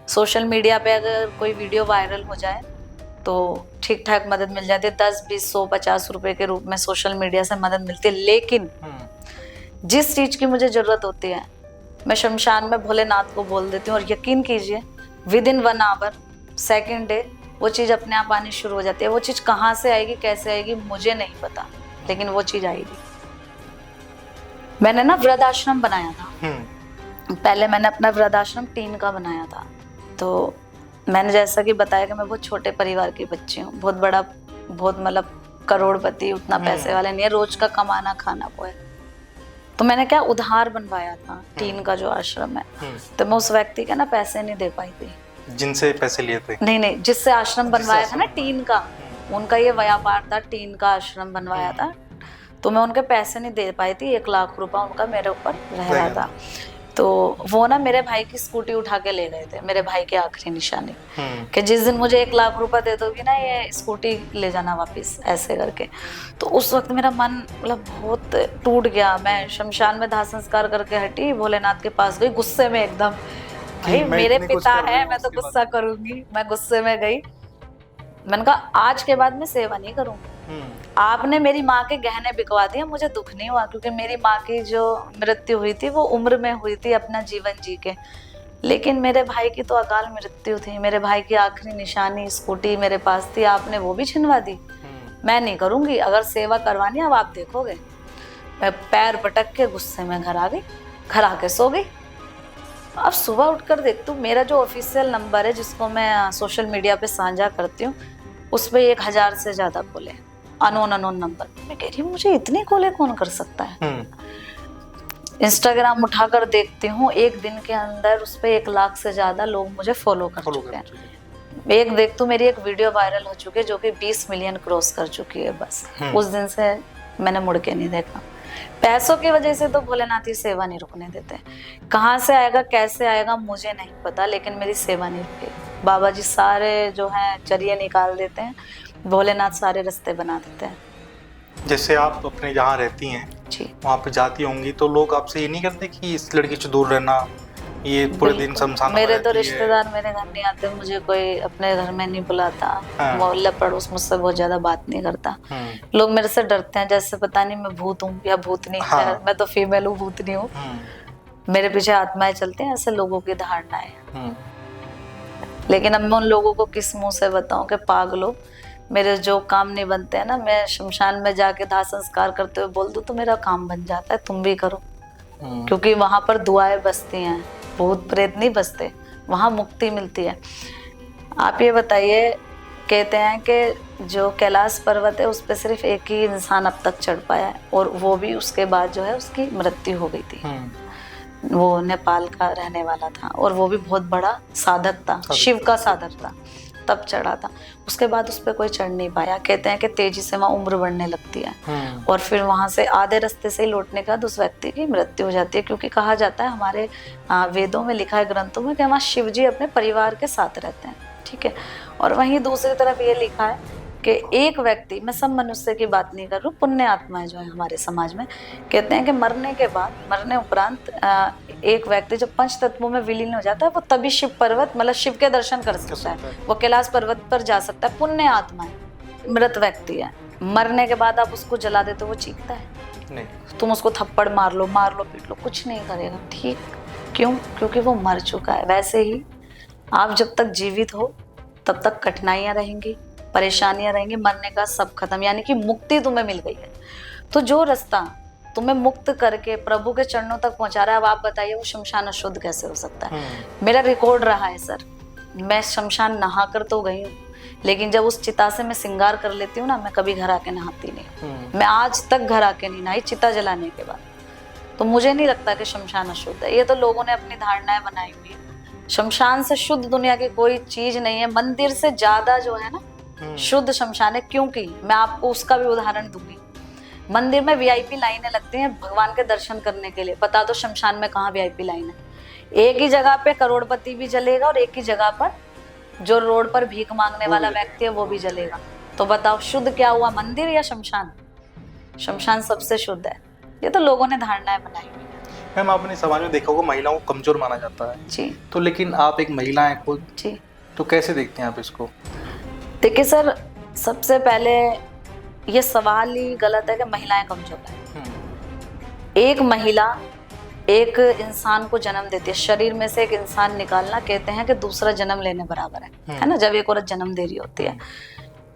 Speaker 1: सोशल मीडिया पे अगर कोई वीडियो वायरल हो जाए तो ठीक ठाक मदद मिल जाती है, 10, 20, 100, 50 रुपए के रूप में सोशल मीडिया से मदद मिलती है। लेकिन जिस चीज की मुझे जरूरत होती है मैं शमशान में भोलेनाथ को बोल देती हूँ, और यकीन कीजिए विदिन 1 आवर, सेकेंड डे वो चीज अपने आप आनी शुरू हो जाती है। वो चीज कहाँ से आएगी कैसे आएगी मुझे नहीं पता, लेकिन वो चीज आएगी। मैंने ना वृद्धाश्रम बनाया था, पहले मैंने अपना वृद्धाश्रम टीन का बनाया था। तो मैंने जैसा कि बताया कि मैं बहुत छोटे परिवार की बच्ची हूँ, बहुत बड़ा, बहुत मतलब करोड़पति उतना पैसे वाले नहीं है, रोज का कमाना खाना वो है। तो मैंने क्या उधार बनवाया था टीन का जो आश्रम है। तो मैं उस व्यक्ति के ना पैसे नहीं दे पाई थी।
Speaker 2: जिनसे पैसे लिए थे? नहीं,
Speaker 1: जिससे आश्रम बनवाया था ना टीन का, उनका ये व्यापार था, टीन का आश्रम बनवाया था। तो मैं उनके पैसे नहीं दे पाई थी, 1 लाख रुपए उनका मेरे ऊपर रह रहा था। तो वो ना मेरे भाई की स्कूटी उठा के ले गए थे, मेरे भाई की आखिरी निशानी कि जिस दिन मुझे 1 लाख रुपए दे दोगी ना ये स्कूटी ले जाना वापस, ऐसे करके। तो उस वक्त मेरा मन मतलब बहुत टूट गया। मैं शमशान में दाह संस्कार करके हटी, भोलेनाथ के पास गई गुस्से में एकदम, भाई मेरे पिता है मैं तो गुस्सा करूंगी। मैं गुस्से में गई, मैंने कहा आज के बाद मैं सेवा नहीं करूंगी। आपने मेरी माँ के गहने बिकवा दिए, मुझे दुख नहीं हुआ, क्योंकि मेरी माँ की जो मृत्यु हुई थी वो उम्र में हुई थी अपना जीवन जी के, लेकिन मेरे भाई की तो अकाल मृत्यु थी। मेरे भाई की आखिरी निशानी स्कूटी मेरे पास थी, आपने वो भी छिनवा दी। मैं नहीं करूंगी, अगर सेवा करवानी अब आप देखोगे। मैं पैर पटक के गुस्से में घर आ गई, घर आके सो गई। अब सुबह उठकर देखती हूँ मेरा जो ऑफिशियल नंबर है जिसको मैं सोशल मीडिया पे साझा करती हूँ उस पर 1000 से ज्यादा कॉल है, अनोन नंबर। मैं कह रही हूँ मुझे इतनी कॉलें कौन कर सकता है। इंस्टाग्राम उठाकर देखती हूँ, एक दिन के अंदर उस पर 1 लाख से ज्यादा लोग मुझे फॉलो कर चुके हैं। एक देखती हूँ मेरी एक वीडियो वायरल हो चुकी है जो कि 20 मिलियन क्रॉस कर चुकी है। बस उस दिन से मैंने मुड़ के नहीं देखा। पैसों की वजह से तो भोलेनाथ ही सेवा नहीं रुकने देते। कहाँ से आएगा कैसे आएगा मुझे नहीं पता, लेकिन मेरी सेवा नहीं रुकेगी। बाबा जी सारे जो हैं जरिए निकाल देते हैं, भोलेनाथ सारे रास्ते बना देते हैं।
Speaker 2: जैसे आप अपने जहाँ रहती हैं
Speaker 1: जी,
Speaker 2: वहाँ पे जाती होंगी तो लोग आपसे ये नहीं करते कि इस लड़की से दूर रहना, ये पूरे दिन शमशान?
Speaker 1: मेरे तो रिश्तेदार मेरे घर नहीं आते, मुझे कोई अपने घर में नहीं बुलाता। मोहल्ला पड़ोस मुझसे बहुत ज्यादा बात नहीं करता। लोग मेरे से डरते हैं, जैसे पता नहीं मैं भूत हूँ या भूतनी। मैं तो फीमेल हूँ, भूतनी हूँ। मेरे पीछे आत्माएं चलती हैं, ऐसे लोगों की धारणा है। लेकिन अब मैं उन लोगों को किस मुंह से बताऊं कि पागलो, मेरे जो काम नहीं बनते हैं ना, मैं शमशान में जाके दाह संस्कार करते हुए बोल दूं तो मेरा काम बन जाता है, तुम भी करो। क्योंकि वहां पर दुआएं बसती हैं, भूत प्रेत नहीं बसते, वहां मुक्ति मिलती है। आप ये बताइए, कहते हैं कि जो कैलाश पर्वत है उस पर सिर्फ एक ही इंसान अब तक चढ़ पाया है, और वो भी उसके बाद जो है उसकी मृत्यु हो गई थी। वो नेपाल का रहने वाला था और वो भी बहुत बड़ा साधक था, शिव का साधक था, तब चढ़ा था। उसके बाद उस पर कोई चढ़ नहीं पाया। कहते हैं कि तेजी से वहाँ उम्र बढ़ने लगती है और फिर वहां से आधे रास्ते से ही लौटने के बाद उस व्यक्ति की मृत्यु हो जाती है। क्योंकि कहा जाता है, हमारे वेदों में लिखा है, ग्रंथों में, कि वहाँ शिव जी अपने परिवार के साथ रहते हैं। ठीक है। और वहीं दूसरी तरफ ये लिखा है कि एक व्यक्ति, मैं सब मनुष्य की बात नहीं कर रही हूँ, पुण्य आत्माएं जो है हमारे समाज में, कहते हैं कि मरने के बाद, मरने उपरांत एक व्यक्ति जब पंच तत्वों में विलीन हो जाता है वो तभी शिव पर्वत मतलब शिव के दर्शन कर सकता है, वो कैलाश पर्वत पर जा सकता है। पुण्य आत्मा है, मृत व्यक्ति है, मरने के बाद आप उसको जला देते हो वो चीखता है?
Speaker 2: नहीं।
Speaker 1: तुम उसको थप्पड़ मार लो पीट लो, कुछ नहीं करेगा, ठीक? क्यों? क्योंकि वो मर चुका है। वैसे ही आप जब तक जीवित हो तब तक कठिनाइयां रहेंगी, परेशानियां रहेंगी, मरने का सब खत्म, यानी कि मुक्ति तुम्हें मिल गई है। तो जो रास्ता तुम्हें मुक्त करके प्रभु के चरणों तक पहुंचा रहा है, अब आप बताइए वो शमशान अशुद्ध कैसे हो सकता है? मेरा रिकॉर्ड रहा है सर, मैं शमशान नहा कर तो गई हूँ, लेकिन जब उस चिता से मैं श्रृंगार कर लेती हूँ ना, मैं कभी घर आके नहाती नहीं। मैं आज तक घर आके नहीं नहाई चिता जलाने के बाद। तो मुझे नहीं लगता कि शमशान अशुद्ध है, ये तो लोगों ने अपनी धारणाएं बनाई हुई है। शमशान से शुद्ध दुनिया की कोई चीज नहीं है, मंदिर से ज्यादा जो है ना शुद्ध शमशान है। क्योंकि मैं आपको उसका भी उदाहरण दूंगी। मंदिर में वीआईपी लाइनें लगती हैं भगवान के दर्शन करने के लिए, बता दो शमशान में कहाँ वीआईपी लाइन है? एक ही जगह पे करोड़पति भी जलेगा और एक ही जगह पर जो रोड पर भीख मांगने वाला व्यक्ति है वो भी जलेगा। तो बताओ शुद्ध क्या हुआ, मंदिर या शमशान? शमशान सबसे शुद्ध है। ये तो लोगों ने धारणाएं बनाई हुई है।
Speaker 2: मैम आपने समाज में देखा होगा महिलाओं को कमजोर माना जाता है
Speaker 1: जी,
Speaker 2: तो लेकिन आप एक महिला हैं खुद
Speaker 1: जी,
Speaker 2: तो कैसे देखते हैं आप इसको?
Speaker 1: देखिए सर, सबसे पहले ये सवाल ही गलत है कि महिलाएं कमजोर हैं। एक महिला एक इंसान को जन्म देती है, शरीर में से एक इंसान निकालना कहते हैं कि दूसरा जन्म लेने बराबर है ना? जब एक औरत जन्म दे रही होती है,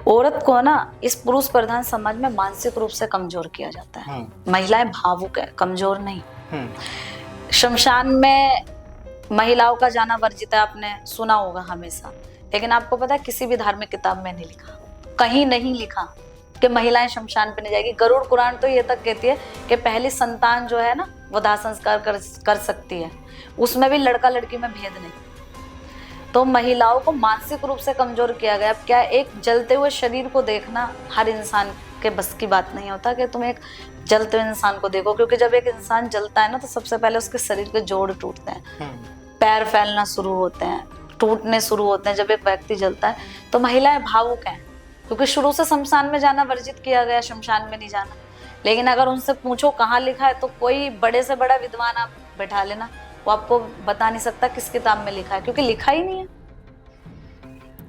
Speaker 1: औरत को ना इस पुरुष प्रधान समाज में मानसिक रूप से कमजोर किया जाता है। महिलाएं भावुक है, कमजोर नहीं। शमशान में महिलाओं का जाना वर्जित है, आपने सुना होगा हमेशा, लेकिन आपको पता है किसी भी धार्मिक किताब में नहीं लिखा, कहीं नहीं लिखा कि महिलाएं शमशान पे नहीं जाएगी। गरुड़ पुराण तो ये तक कहती है कि पहली संतान जो है ना वो दाह संस्कार कर सकती है, उसमें भी लड़का लड़की में भेद नहीं। तो महिलाओं को मानसिक रूप से कमजोर किया गया। अब क्या, एक जलते हुए शरीर को देखना हर इंसान के बस की बात नहीं होता कि तुम एक जलते हुए इंसान को देखो, क्योंकि जब एक इंसान जलता है ना तो सबसे पहले उसके शरीर के जोड़ टूटते हैं, पैर फैलना शुरू होते हैं, टूटने शुरू होते हैं जब एक व्यक्ति जलता है। तो महिलाएं भावुक हैं क्योंकि शुरू से शमशान में जाना वर्जित किया गया, शमशान में नहीं जाना। लेकिन अगर उनसे पूछो कहाँ लिखा है तो कोई बड़े से बड़ा विद्वान आप बैठा लेना, वो आपको बता नहीं सकता किस किताब में लिखा है, क्योंकि लिखा ही नहीं है।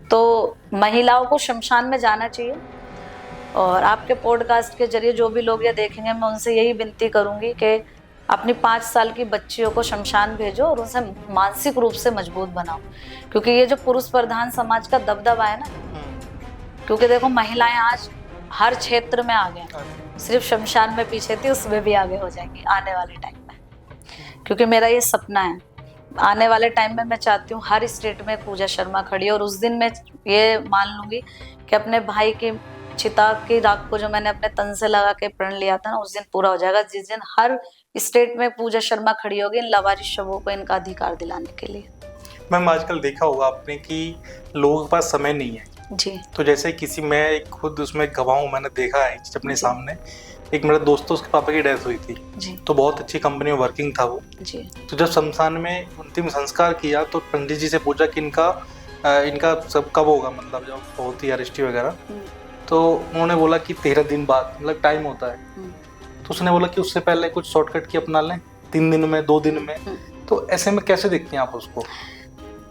Speaker 1: तो महिलाओं को शमशान में जाना चाहिए। और आपके पॉडकास्ट के जरिए जो भी लोग ये देखेंगे, मैं उनसे यही विनती करूंगी कि अपनी 5 साल की बच्चियों को शमशान भेजो और उनसे मानसिक रूप से मजबूत बनाओ, क्योंकि ये जो पुरुष प्रधान समाज का दबदबा है ना, क्योंकि देखो महिलाएं आज हर क्षेत्र में आगे हैं, सिर्फ शमशान में पीछे थी, उसमें भी आगे हो जाएंगी आने वाले टाइम में। क्योंकि मेरा ये सपना है, आने वाले टाइम में मैं चाहती हूँ हर स्टेट में पूजा शर्मा खड़ी, और उस दिन मैं ये मान लूंगी कि अपने भाई की चिता की राख को जो मैंने अपने तन से लगा के प्रण लिया था ना, उस दिन पूरा हो जाएगा, जिस दिन हर स्टेट में पूजा शर्मा खड़ी होगी इन लवारिस शवों को इनका अधिकार दिलाने के लिए।
Speaker 2: मैम आजकल देखा होगा आपने कि लोगों के पास समय नहीं है
Speaker 1: जी। तो
Speaker 2: जैसे किसी, मैं खुद उसमें गवाह हूँ, मैंने देखा है अपने सामने। एक मेरा दोस्त, उसके पापा की डेथ हुई थी जी। तो बहुत अच्छी कंपनी में वर्किंग था वो जी। तो जब शमशान में अंतिम संस्कार किया तो पंडित जी से पूछा कि इनका सब कब होगा, मतलब जब होती है अरेस्टी वगैरह, तो उन्होंने बोला कि 13 दिन बाद, मतलब टाइम होता है। तो उसने बोला कि उससे पहले कुछ शॉर्टकट की अपना लें, 3 दिन में, 2 दिन में। तो ऐसे में कैसे देखते हैं आप उसको?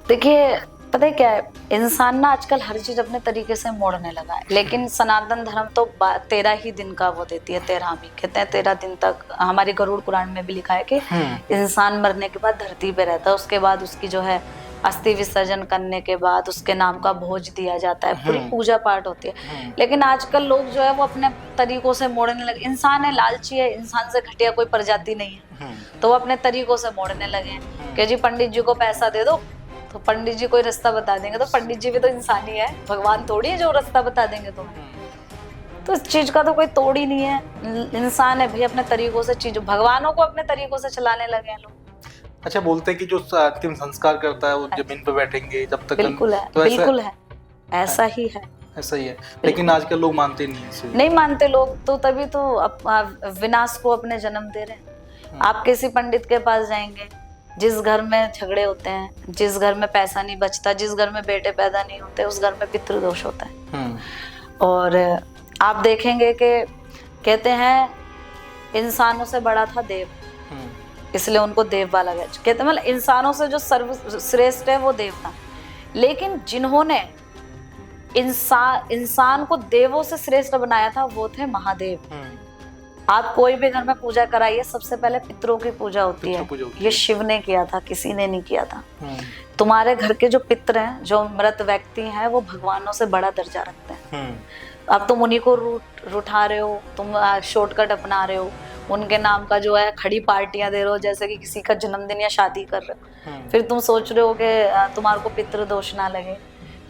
Speaker 1: देखिए पता है क्या है, इंसान ना आजकल हर चीज अपने तरीके से मोड़ने लगा है, लेकिन सनातन धर्म तो 13 ही दिन का वो देती है, 13वीं कहते हैं, 13 दिन तक। हमारी गरुड़ पुराण में भी लिखा है कि इंसान मरने के बाद धरती पे रहता है, उसके बाद उसकी जो है अस्थि विसर्जन करने के बाद उसके नाम का भोज दिया जाता है, पूरी पूजा पाठ होती है। लेकिन आजकल लोग जो है वो अपने तरीकों से मोड़ने लगे। इंसान है, लालची है, इंसान से घटिया कोई प्रजाति नहीं है, तो वो अपने तरीकों से मोड़ने लगे कि जी पंडित जी को पैसा दे दो तो पंडित जी कोई रास्ता बता देंगे। तो पंडित जी भी तो इंसान ही है, भगवान थोड़ी है जो रास्ता बता देंगे तुम्हें। तो इस चीज का तो कोई तोड़ ही नहीं है, इंसान है भाई, अपने तरीकों से चीज, भगवानों को अपने तरीकों से चलाने लगे हैं लोग।
Speaker 2: अच्छा, बोलते हैं कि जो अंतिम संस्कार करता है वो जमीन पे बैठेंगे जब तक।
Speaker 1: बिल्कुल है, तो बिल्कुल है, ऐसा ही है,
Speaker 2: ऐसा ही है। लेकिन आजकल लोग मानते नहीं है,
Speaker 1: नहीं मानते लोग, तो तभी तो विनाश को अपने जन्म दे रहे हैं। आप किसी पंडित के पास जाएंगे, जिस घर में झगड़े होते हैं, जिस घर में पैसा नहीं बचता, जिस घर में बेटे पैदा नहीं होते, उस घर में पितृदोष होता है। और आप देखेंगे कि कहते हैं इंसानों से बड़ा था देव, इसलिए उनको देव वाला गया। कहते मतलब इंसानों से जो सर्वश्रेष्ठ है वो देव था, लेकिन जिन्होंने इंसान को देवों से श्रेष्ठ बनाया था वो थे महादेव। आप कोई भी घर में पूजा कराइए, सबसे पहले पितरों की पूजा होती है। ये शिव ने किया था, किसी ने नहीं किया था। तुम्हारे घर के जो पितर हैं, जो मृत व्यक्ति हैं, वो भगवानों से बड़ा दर्जा रखते हैं। अब तुम उन्हीं को रूठा रहे हो, तुम शॉर्टकट अपना रहे हो, उनके नाम का जो है खड़ी पार्टियां दे रहे हो, जैसे कि किसी का जन्मदिन या शादी कर रहे हो। फिर तुम सोच रहे हो कि तुम्हारे को पितृ दोष ना लगे।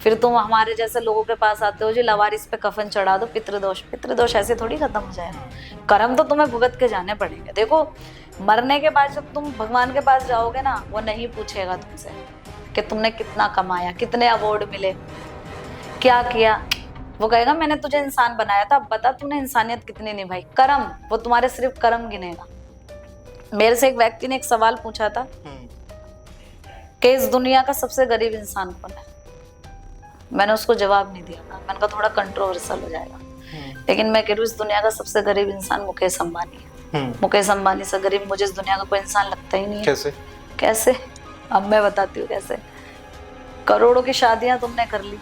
Speaker 1: फिर तुम हमारे जैसे लोगों के पास आते हो, जी लवारिस पे कफन चढ़ा दो, पितृदोष ऐसे थोड़ी खत्म हो जाएगा। कर्म तो तुम्हें भुगत के जाने पड़ेंगे। देखो, मरने के बाद जब तुम भगवान के पास जाओगे ना, वो नहीं पूछेगा तुमसे कि तुमने कितना कमाया, कितने अवार्ड मिले, क्या किया। वो कहेगा मैंने तुझे इंसान बनाया था, अब बता तूने इंसानियत कितनी निभाई। कर्म, वो तुम्हारे सिर्फ कर्म गिनेगा। मेरे से एक व्यक्ति ने एक सवाल पूछा था कि इस दुनिया का सबसे गरीब इंसान कौन है। मैंने उसको जवाब नहीं दिया, मैंने कहा थोड़ा कंट्रोवर्शियल हो जाएगा, लेकिन मैं कह रही हूँ इस दुनिया का सबसे गरीब इंसान मुकेश अंबानी है। मुकेश अंबानी से गरीब मुझे इस दुनिया का कोई इंसान लगता ही नहीं है। कैसे? अब मैं बताती हूँ कैसे। करोड़ों की शादियां तुमने कर ली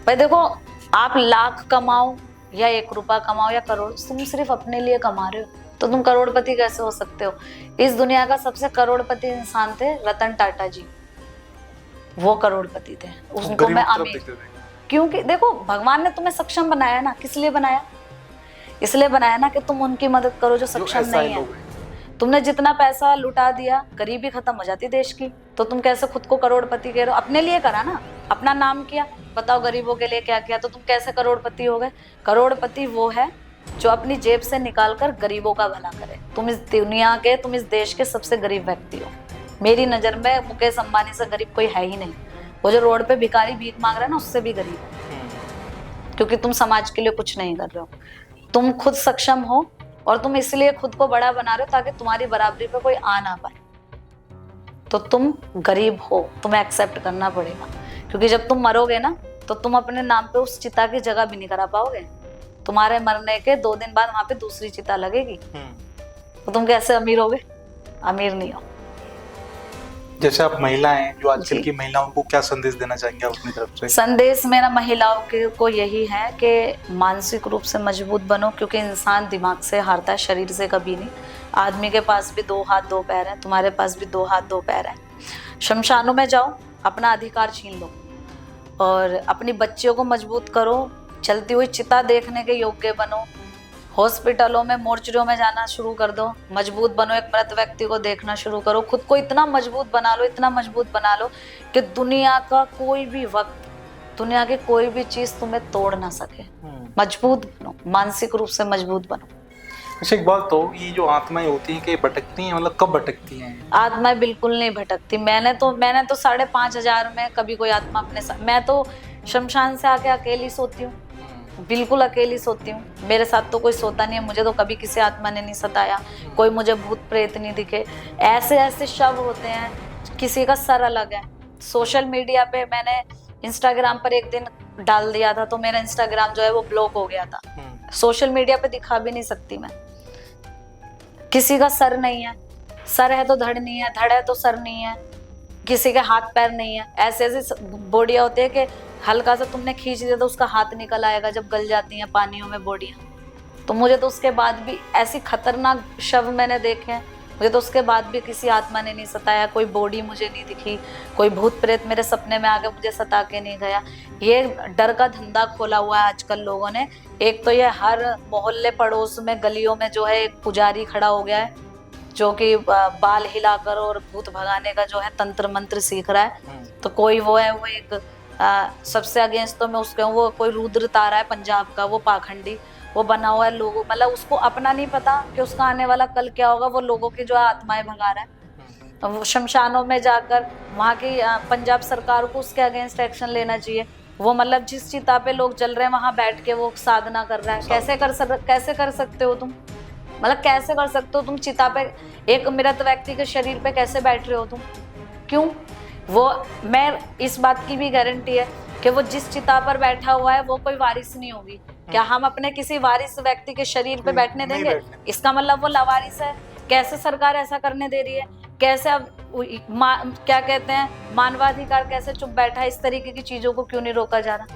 Speaker 1: भाई। देखो, आप लाख कमाओ या 1 रुपया कमाओ या करोड़, तुम सिर्फ अपने लिए कमा रहे हो, तो तुम करोड़पति कैसे हो सकते हो? इस दुनिया का सबसे करोड़पति इंसान थे रतन टाटा जी, वो करोड़पति थे। उनको मैं अमीर, क्योंकि देखो भगवान ने तुम्हें सक्षम बनाया ना। किस लिए बनाया? इसलिए बनाया ना कि तुम उनकी मदद करो जो सक्षम नहीं है। तुमने जितना पैसा लुटा दिया, गरीबी खत्म हो जाती देश की, तो तुम कैसे खुद को करोड़पति कह रहे हो? अपने लिए करा ना, अपना नाम किया, बताओ गरीबों के लिए क्या किया, तो तुम कैसे करोड़पति हो गए? करोड़पति वो है जो अपनी जेब से निकाल कर गरीबों का भला करे। तुम इस दुनिया के, तुम इस देश के सबसे गरीब व्यक्ति हो। मेरी नजर में मुकेश अंबानी से गरीब कोई है ही नहीं। वो जो रोड पे भिखारी भीख मांग रहा है ना, उससे भी गरीब है, क्योंकि तुम समाज के लिए कुछ नहीं कर रहे हो। तुम खुद सक्षम हो और तुम इसलिए खुद को बड़ा बना रहे हो ताकि तुम्हारी बराबरी पे कोई आ ना पाए। तो तुम गरीब हो, तुम्हें एक्सेप्ट करना पड़ेगा, क्योंकि जब तुम मरोगे ना, तो तुम अपने नाम पे उस चिता की जगह भी नहीं करा पाओगे। तुम्हारे मरने के 2 दिन बाद वहां पे दूसरी चिता लगेगी, तो तुम कैसे अमीर होगे? अमीर नहीं हो।
Speaker 2: जैसे आप महिला हैं, जो आजकल की महिलाओं को क्या संदेश देना चाहेंगे आप अपनी तरफ से?
Speaker 1: संदेश मेरा महिलाओं को यही है कि मानसिक रूप से मजबूत बनो, क्योंकि इंसान दिमाग से हारता है, शरीर से कभी नहीं। आदमी के पास भी 2 हाथ 2 पैर है, तुम्हारे पास भी 2 हाथ 2 पैर है। शमशानों में जाओ, अपना अधिकार छीन लो और अपनी बच्चियों को मजबूत करो। चलती हुई चिता देखने के योग्य बनो। हॉस्पिटलों में, मोर्चरियों में जाना शुरू कर दो, मजबूत बनो। एक मृत व्यक्ति को देखना शुरू करो। खुद को इतना मजबूत बना लो, इतना मजबूत बना लो कि दुनिया का कोई भी वक्त, दुनिया की कोई भी चीज तुम्हें तोड़ ना सके। मजबूत बनो, मानसिक रूप से मजबूत बनो।
Speaker 2: अच्छा, एक बात तो, ये जो आत्माएं होती हैं कि भटकती हैं, मतलब कब भटकती हैं?
Speaker 1: आत्माएं बिल्कुल नहीं भटकती। मैंने तो 5,500 में कभी कोई आत्मा अपने साथ, मैं तो शमशान से आके अकेली सोती हूँ, बिल्कुल अकेली सोती हूँ। मेरे साथ तो कोई सोता नहीं है। मुझे तो कभी किसी आत्मा ने नहीं सताया, कोई मुझे भूत प्रेत नहीं दिखे। ऐसे ऐसे शव होते हैं, किसी का सर अलग है। सोशल मीडिया पे मैंने इंस्टाग्राम पर एक दिन डाल दिया था, तो मेरा इंस्टाग्राम जो है वो ब्लॉक हो गया था। सोशल मीडिया पे दिखा भी नहीं सकती मैं। किसी का सर नहीं है, सर है तो धड़ नहीं है, धड़ है तो सर नहीं है, किसी के हाथ पैर नहीं है। ऐसे ऐसे बॉडियां होती है कि हल्का सा तुमने खींच दिया तो उसका हाथ निकल आएगा जब गल जाती हैं पानियों में बॉडियां। तो मुझे तो उसके बाद भी ऐसी खतरनाक शव मैंने देखे हैं, मुझे तो उसके बाद भी किसी आत्मा ने नहीं सताया, कोई बॉडी मुझे नहीं दिखी, कोई भूत प्रेत मेरे सपने में आके मुझे सता के नहीं गया। ये डर का धंधा खोला हुआ है आजकल लोगों ने। एक तो ये हर मोहल्ले पड़ोस में, गलियों में जो है एक पुजारी खड़ा हो गया है, जो कि बाल हिलाकर और भूत भगाने का जो है तंत्र मंत्र सीख रहा है। तो कोई वो है, वो एक सबसे अगेंस्ट तो मैं उसके हूँ, वो कोई रुद्र तारा है पंजाब का, वो पाखंडी, वो बना हुआ है लोगों, मतलब उसको अपना नहीं पता कि उसका आने वाला कल क्या होगा। वो लोगों की जो है आत्माएं भगा रहा है। वो शमशानों में जाकर वहाँ की पंजाब सरकार को उसके अगेंस्ट एक्शन लेना चाहिए। वो मतलब जिस चिता पे लोग जल रहे हैं वहाँ बैठ के वो साधना कर रहा है। कैसे कर सकते हो तुम? मतलब कैसे कर सकते हो तुम? चिता पे एक मृत व्यक्ति के शरीर पे कैसे बैठ रहे हो तुम? क्यों? वो, मैं इस बात की भी गारंटी है कि वो जिस चिता पर बैठा हुआ है वो कोई वारिस नहीं होगी। क्या हम अपने किसी वारिस व्यक्ति के शरीर पे बैठने देंगे? इसका मतलब वो लावारिस है। कैसे सरकार ऐसा करने दे रही है? कैसे अब क्या कहते हैं, मानवाधिकार कैसे चुप बैठा है? इस तरीके की चीजों को क्यों नहीं रोका जा रहा?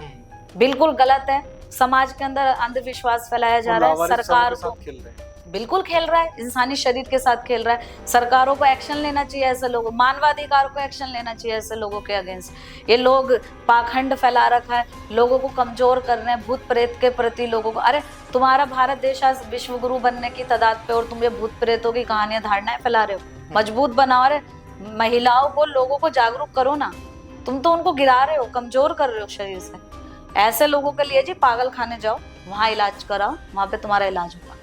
Speaker 1: बिल्कुल गलत है। समाज के अंदर अंधविश्वास फैलाया जा रहा है। सरकार को बिल्कुल खेल रहा है, इंसानी शरीर के साथ खेल रहा है। सरकारों को एक्शन लेना चाहिए ऐसे लोगों, मानवाधिकार को एक्शन लेना चाहिए ऐसे लोगों के अगेंस्ट। ये लोग पाखंड फैला रखा है, लोगों को कमजोर कर रहे हैं, भूत प्रेत के प्रति लोगों को। अरे तुम्हारा भारत देश आज विश्व गुरु बनने की तादाद पे, और तुम ये भूत प्रेतों की कहानियां धारणाएं फैला रहे हो। मजबूत बनाओ। अरे महिलाओं को, लोगों को जागरूक करो ना। तुम तो उनको गिरा रहे हो, कमजोर कर रहे हो शरीर से। ऐसे लोगों के लिए जी पागल खाने जाओ, वहां इलाज कराओ, वहां पे तुम्हारा इलाज होगा।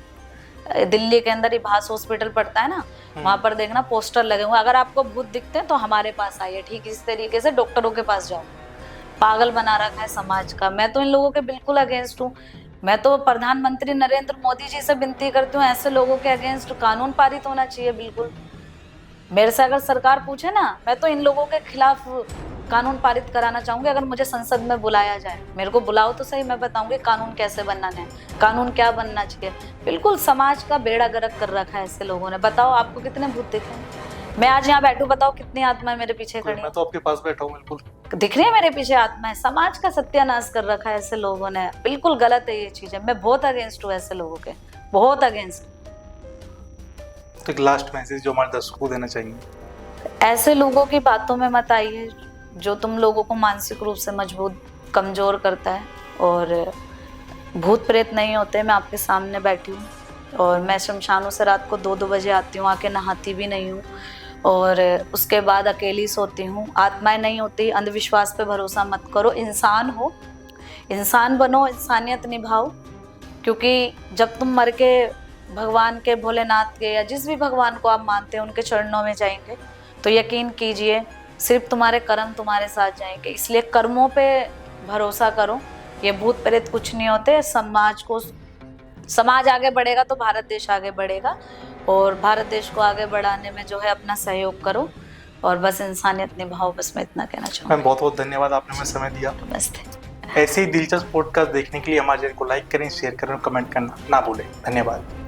Speaker 1: दिल्ली के अंदर इभास हॉस्पिटल पड़ता है ना, वहां पर देखना पोस्टर लगे हुए, अगर आपको भूत दिखते हैं तो हमारे पास आइए। ठीक इस तरीके से डॉक्टरों के पास जाओ। पागल बना रखा है समाज का। मैं तो इन लोगों के बिल्कुल अगेंस्ट हूँ। मैं तो प्रधानमंत्री नरेंद्र मोदी जी से विनती करती हूँ, ऐसे लोगों के अगेंस्ट कानून पारित होना चाहिए। बिल्कुल मेरे से अगर सरकार पूछे ना, मैं तो इन लोगों के खिलाफ कानून पारित कराना चाहूंगी। अगर मुझे संसद में बुलाया जाए, मेरे को बुलाओ तो सही, मैं बताऊंगी कानून कैसे बनना है, कानून क्या बनना चाहिए। बिल्कुल समाज का बेड़ा गर्क कर रखा है ऐसे लोगों ने। बताओ आपको कितने भूत दिखे? मैं आज यहाँ बैठू, बताओ कितनी आत्माएं मेरे पीछे खड़ी?
Speaker 2: मैं तो आपके पास बैठा हूँ, बिल्कुल
Speaker 1: दिख रही है मेरे पीछे आत्माएं। समाज का सत्यानाश कर रखा है ऐसे लोगों ने। बिल्कुल गलत है ये चीजें। मैं बहुत अगेंस्ट हूँ ऐसे लोगों के, बहुत अगेंस्ट।
Speaker 2: तो एक लास्ट मैसेज जो हमारे दर्शकों को देना चाहिए।
Speaker 1: ऐसे लोगों की बातों में मत आइए जो तुम लोगों को मानसिक रूप से मजबूत, कमजोर करता है। और भूत प्रेत नहीं होते। मैं आपके सामने बैठी हूँ और मैं शमशानों से रात को 2-2 बजे आती हूँ, आके नहाती भी नहीं हूँ, और उसके बाद अकेली सोती हूँ। आत्माएं नहीं होती। अंधविश्वास पे भरोसा मत करो। इंसान हो, इंसान बनो, इंसानियत निभाओ। क्योंकि जब तुम मर के भगवान के, भोलेनाथ के, या जिस भी भगवान को आप मानते हैं उनके चरणों में जाएंगे, तो यकीन कीजिए सिर्फ तुम्हारे कर्म तुम्हारे साथ जाएंगे। इसलिए कर्मों पे भरोसा करो। ये भूत प्रेत कुछ नहीं होते। समाज आगे बढ़ेगा तो भारत देश आगे बढ़ेगा, और भारत देश को आगे बढ़ाने में जो है अपना सहयोग करो, और बस इंसानियत निभाओ। बस मैं इतना कहना चाहूँगी।
Speaker 2: मैम बहुत बहुत धन्यवाद, आपने हमें समय दिया।
Speaker 1: नमस्ते।
Speaker 2: ऐसे ही दिलचस्प पॉडकास्ट देखने के लिए हमारे चैनल को लाइक करें, शेयर करें और कमेंट करना ना भूलें। धन्यवाद।